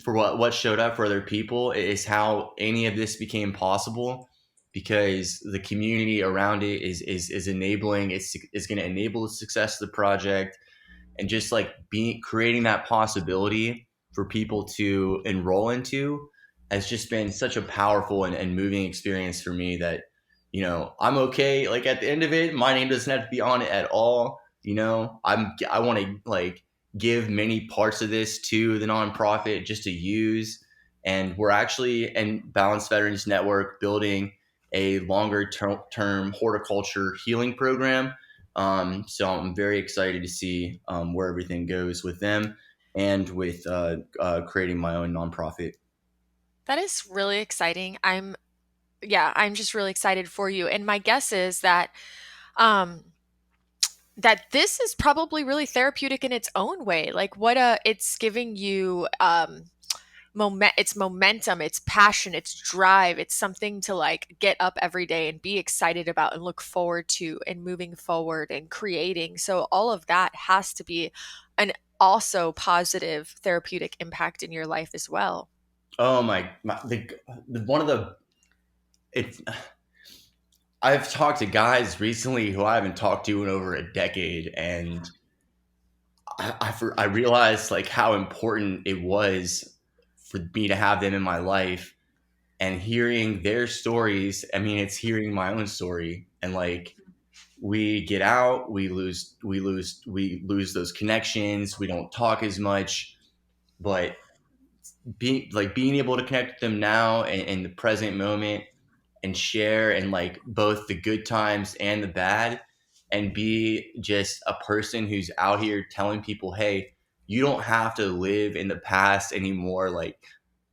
for what showed up for other people is how any of this became possible, because the community around it is enabling, it's going to enable the success of the project, and just like being creating that possibility for people to enroll into has just been such a powerful and moving experience for me that I'm okay. Like at the end of it, my name doesn't have to be on it at all. I want to like give many parts of this to the nonprofit just to use. And we're actually in Balanced Veterans Network building a longer term horticulture healing program. So I'm very excited to see where everything goes with them and with creating my own nonprofit.
That is really exciting. I'm just really excited for you. And my guess is um, that this is probably really therapeutic in its own way. Like it's giving you it's momentum, it's passion, it's drive, it's something to like get up every day and be excited about and look forward to and moving forward and creating. So all of that has to be an also positive therapeutic impact in your life as well.
Oh my the one of the it's I've talked to guys recently who I haven't talked to in over a decade, and I realized like how important it was for me to have them in my life, and hearing their stories. I mean, it's hearing my own story, and like we get out, we lose those connections. We don't talk as much, but being able to connect with them now in the present moment and share and like both the good times and the bad, and be just a person who's out here telling people, hey, you don't have to live in the past anymore. Like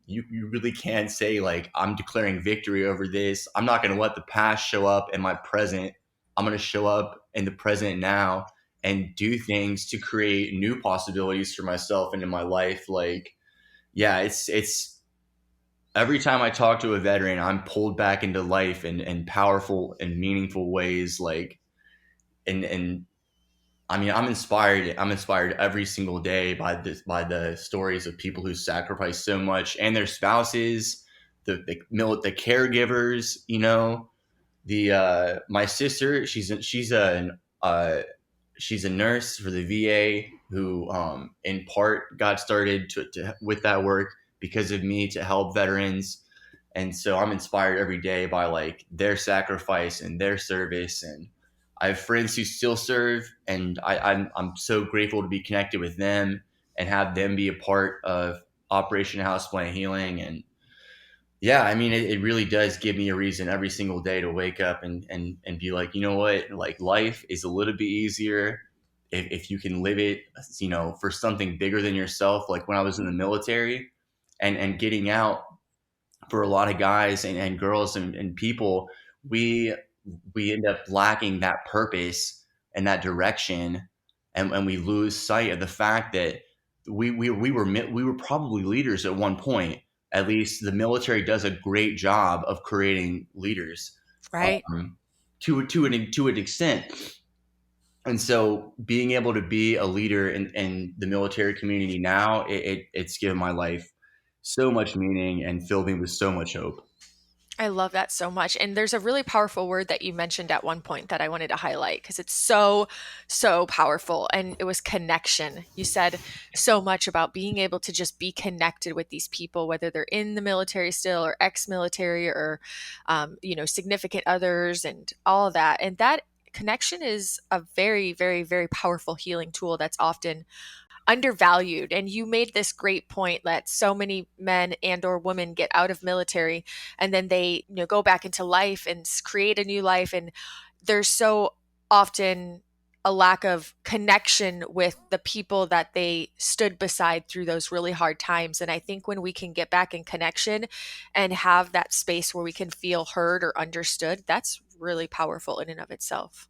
you really can say like, I'm declaring victory over this. I'm not going to let the past show up in my present. I'm going to show up in the present now and do things to create new possibilities for myself and in my life. Like, yeah, it's every time I talk to a veteran, I'm pulled back into life in powerful and meaningful ways. Like, and I mean, I'm inspired. I'm inspired every single day by the stories of people who sacrifice so much, and their spouses, the caregivers. The my sister, she's a nurse for the VA who, in part, got started with that work because of me to help veterans. And so I'm inspired every day by like their sacrifice and their service. And I have friends who still serve, and I'm so grateful to be connected with them and have them be a part of Operation Houseplant Healing. And yeah, I mean, it really does give me a reason every single day to wake up and be like, you know what, like life is a little bit easier if you can live it, for something bigger than yourself. Like when I was in the military and getting out, for a lot of guys and girls and people, we we end up lacking that purpose and that direction, and we lose sight of the fact that we were probably leaders at one point. At least the military does a great job of creating leaders,
Right.
to an extent. And so being able to be a leader in the military community now, it's given my life so much meaning and filled me with so much hope.
I love that so much. And there's a really powerful word that you mentioned at one point that I wanted to highlight because it's so, so powerful. And it was connection. You said so much about being able to just be connected with these people, whether they're in the military still or ex military or, significant others and all of that. And that connection is a very, very, very powerful healing tool that's often undervalued. And you made this great point that so many men and or women get out of military and then they go back into life and create a new life, and there's so often a lack of connection with the people that they stood beside through those really hard times. And I think when we can get back in connection and have that space where we can feel heard or understood, that's really powerful in and of itself.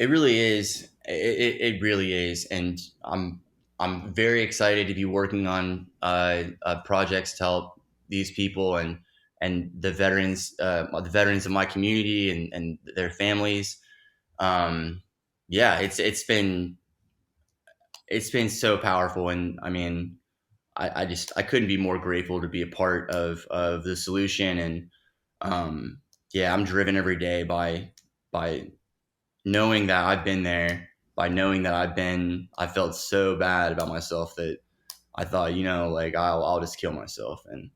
It really is. It really is, and I'm very excited to be working on projects to help these people and the veterans of my community and their families. Um, yeah, it's been so powerful, and I mean, I just I couldn't be more grateful to be a part of the solution, and um, yeah, I'm driven every day by knowing that I've been there, by knowing that I felt so bad about myself that I thought, like I'll just kill myself. And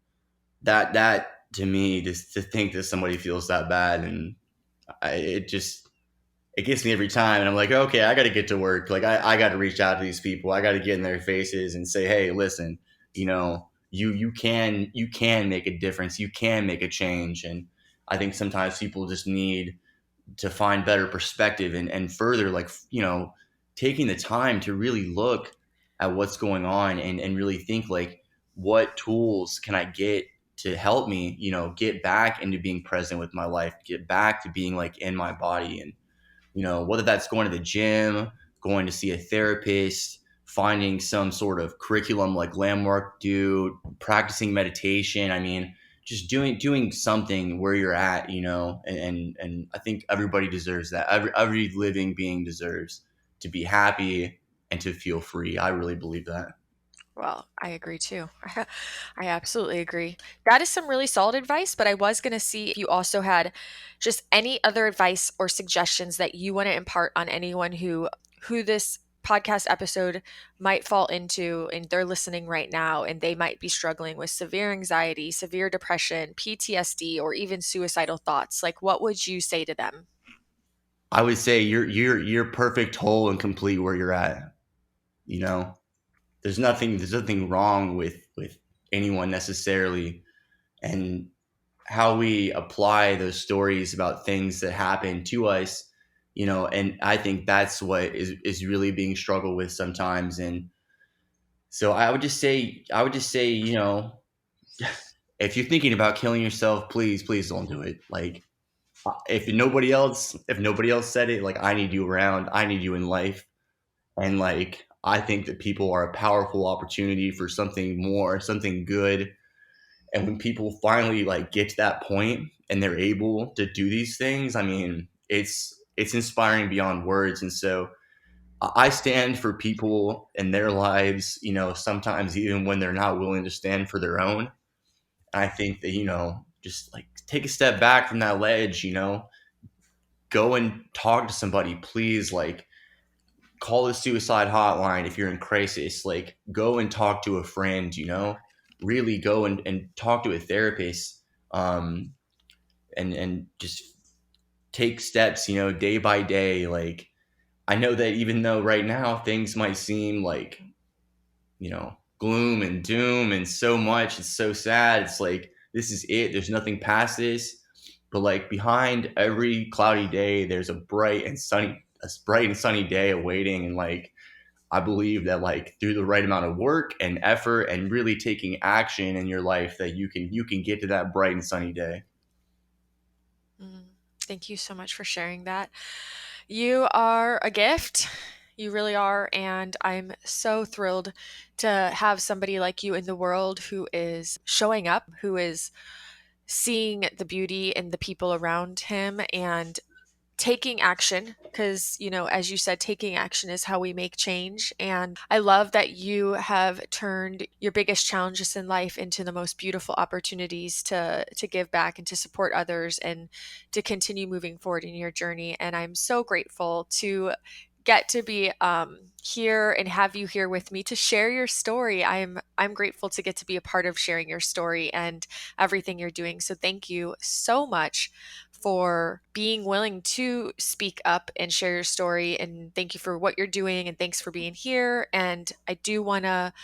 that to me, just to think that somebody feels that bad, and it just, it gets me every time. And I'm like, okay, I got to get to work. Like I got to reach out to these people. I got to get in their faces and say, hey, listen, you can make a difference. You can make a change. And I think sometimes people just need to find better perspective and further, like, taking the time to really look at what's going on and really think, like, what tools can I get to help me, get back into being present with my life, get back to being like in my body. And whether that's going to the gym, going to see a therapist, finding some sort of curriculum like Landmark do, practicing meditation. I mean, just doing something where you're at, and I think everybody deserves that. Every living being deserves to be happy and to feel free. I really believe that.
Well, I agree too. I absolutely agree. That is some really solid advice, but I was going to see if you also had just any other advice or suggestions that you want to impart on anyone who this podcast episode might fall into and they're listening right now and they might be struggling with severe anxiety, severe depression, PTSD, or even suicidal thoughts. Like what would you say to them?
I would say you're perfect, whole, and complete where you're at. You know, there's nothing wrong with anyone necessarily, and how we apply those stories about things that happen to us, and I think that's what is really being struggled with sometimes. And so I would just say, if you're thinking about killing yourself, please don't do it. Like, if nobody else said it, like, I need you around, I need you in life. And like, I think that people are a powerful opportunity for something more, something good. And when people finally like get to that point and they're able to do these things, I mean, it's inspiring beyond words. And so I stand for people in their lives, sometimes even when they're not willing to stand for their own. I think that, just like take a step back from that ledge, go and talk to somebody, please. Like, call the suicide hotline if you're in crisis. Like, go and talk to a friend, really go and talk to a therapist. And just take steps, day by day. Like, I know that even though right now things might seem like, gloom and doom and so much, it's so sad. It's like, this is it. There's nothing past this. But like, behind every cloudy day, there's a bright and sunny day awaiting. And like, I believe that, like, through the right amount of work and effort and really taking action in your life, that you can get to that bright and sunny day.
Mm, Thank you so much for sharing that. You are a gift. You really are. And I'm so thrilled to have somebody like you in the world who is showing up, who is seeing the beauty in the people around him and taking action because as you said, taking action is how we make change. And I love that you have turned your biggest challenges in life into the most beautiful opportunities to give back and to support others and to continue moving forward in your journey. And I'm so grateful to get to be here and have you here with me to share your story. I'm grateful to get to be a part of sharing your story and everything you're doing. So thank you so much for being willing to speak up and share your story. And thank you for what you're doing. And thanks for being here. And I do want to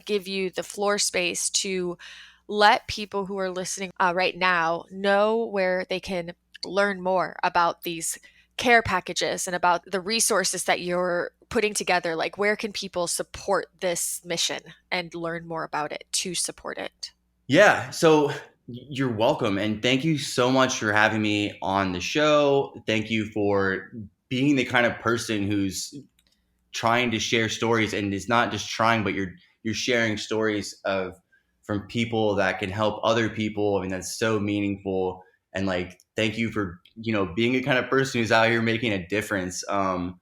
give you the floor space to let people who are listening right now know where they can learn more about these care packages and about the resources that you're putting together. Like, where can people support this mission and learn more about it to support it?
Yeah. So you're welcome. And thank you so much for having me on the show. Thank you for being the kind of person who's trying to share stories, and is not just trying, but you're sharing stories of from people that can help other people. I mean, that's so meaningful. And like, thank you for, being a kind of person who's out here making a difference. And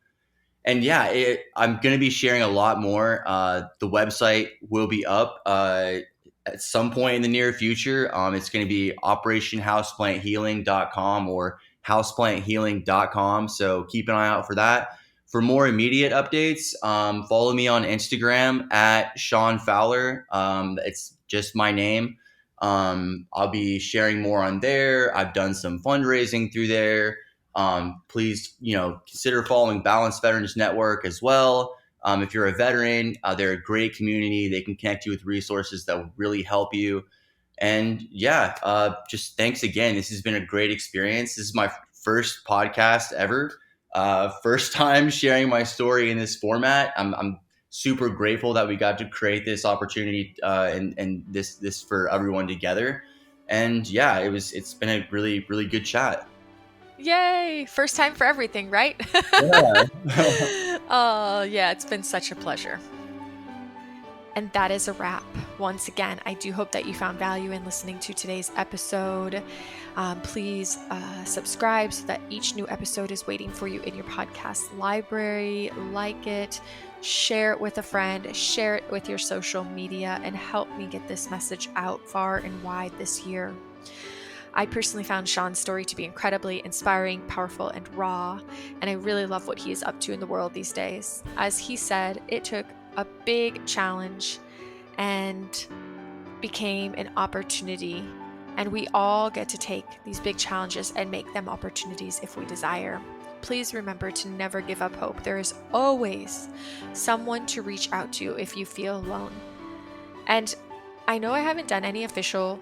yeah, I'm going to be sharing a lot more. The website will be up at some point in the near future. It's going to be operationhouseplанthealing.com or houseplанthealing.com. So keep an eye out for that. For more immediate updates, follow me on Instagram at Sean Fowler. It's just my name. I'll be sharing more on there. I've done some fundraising through there. Please, consider following Balanced Veterans Network as well. If you're a veteran, they're a great community. They can connect you with resources that will really help you. And yeah, just thanks again. This has been a great experience. This is my first podcast ever. First time sharing my story in this format. I'm super grateful that we got to create this opportunity and this for everyone together. And yeah, it's been a really, really good chat.
Yay! First time for everything, right?
Yeah.
Oh, yeah, it's been such a pleasure. And that is a wrap. Once again, I do hope that you found value in listening to today's episode. Please subscribe so that each new episode is waiting for you in your podcast library. Like it, share it with a friend, share it with your social media, and help me get this message out far and wide this year. I personally found Sean's story to be incredibly inspiring, powerful, and raw, and I really love what he is up to in the world these days. As he said, it took a big challenge and became an opportunity, and we all get to take these big challenges and make them opportunities if we desire. Please remember to never give up hope. There is always someone to reach out to if you feel alone. And I know I haven't done any official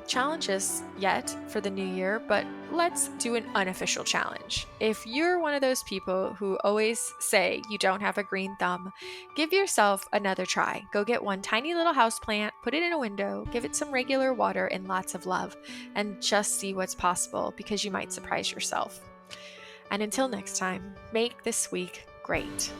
challenges yet for the new year, but let's do an unofficial challenge. If you're one of those people who always say you don't have a green thumb, give yourself another try. Go get one tiny little house plant, put it in a window, give it some regular water and lots of love, and just see what's possible, because you might surprise yourself. And until next time, make this week great.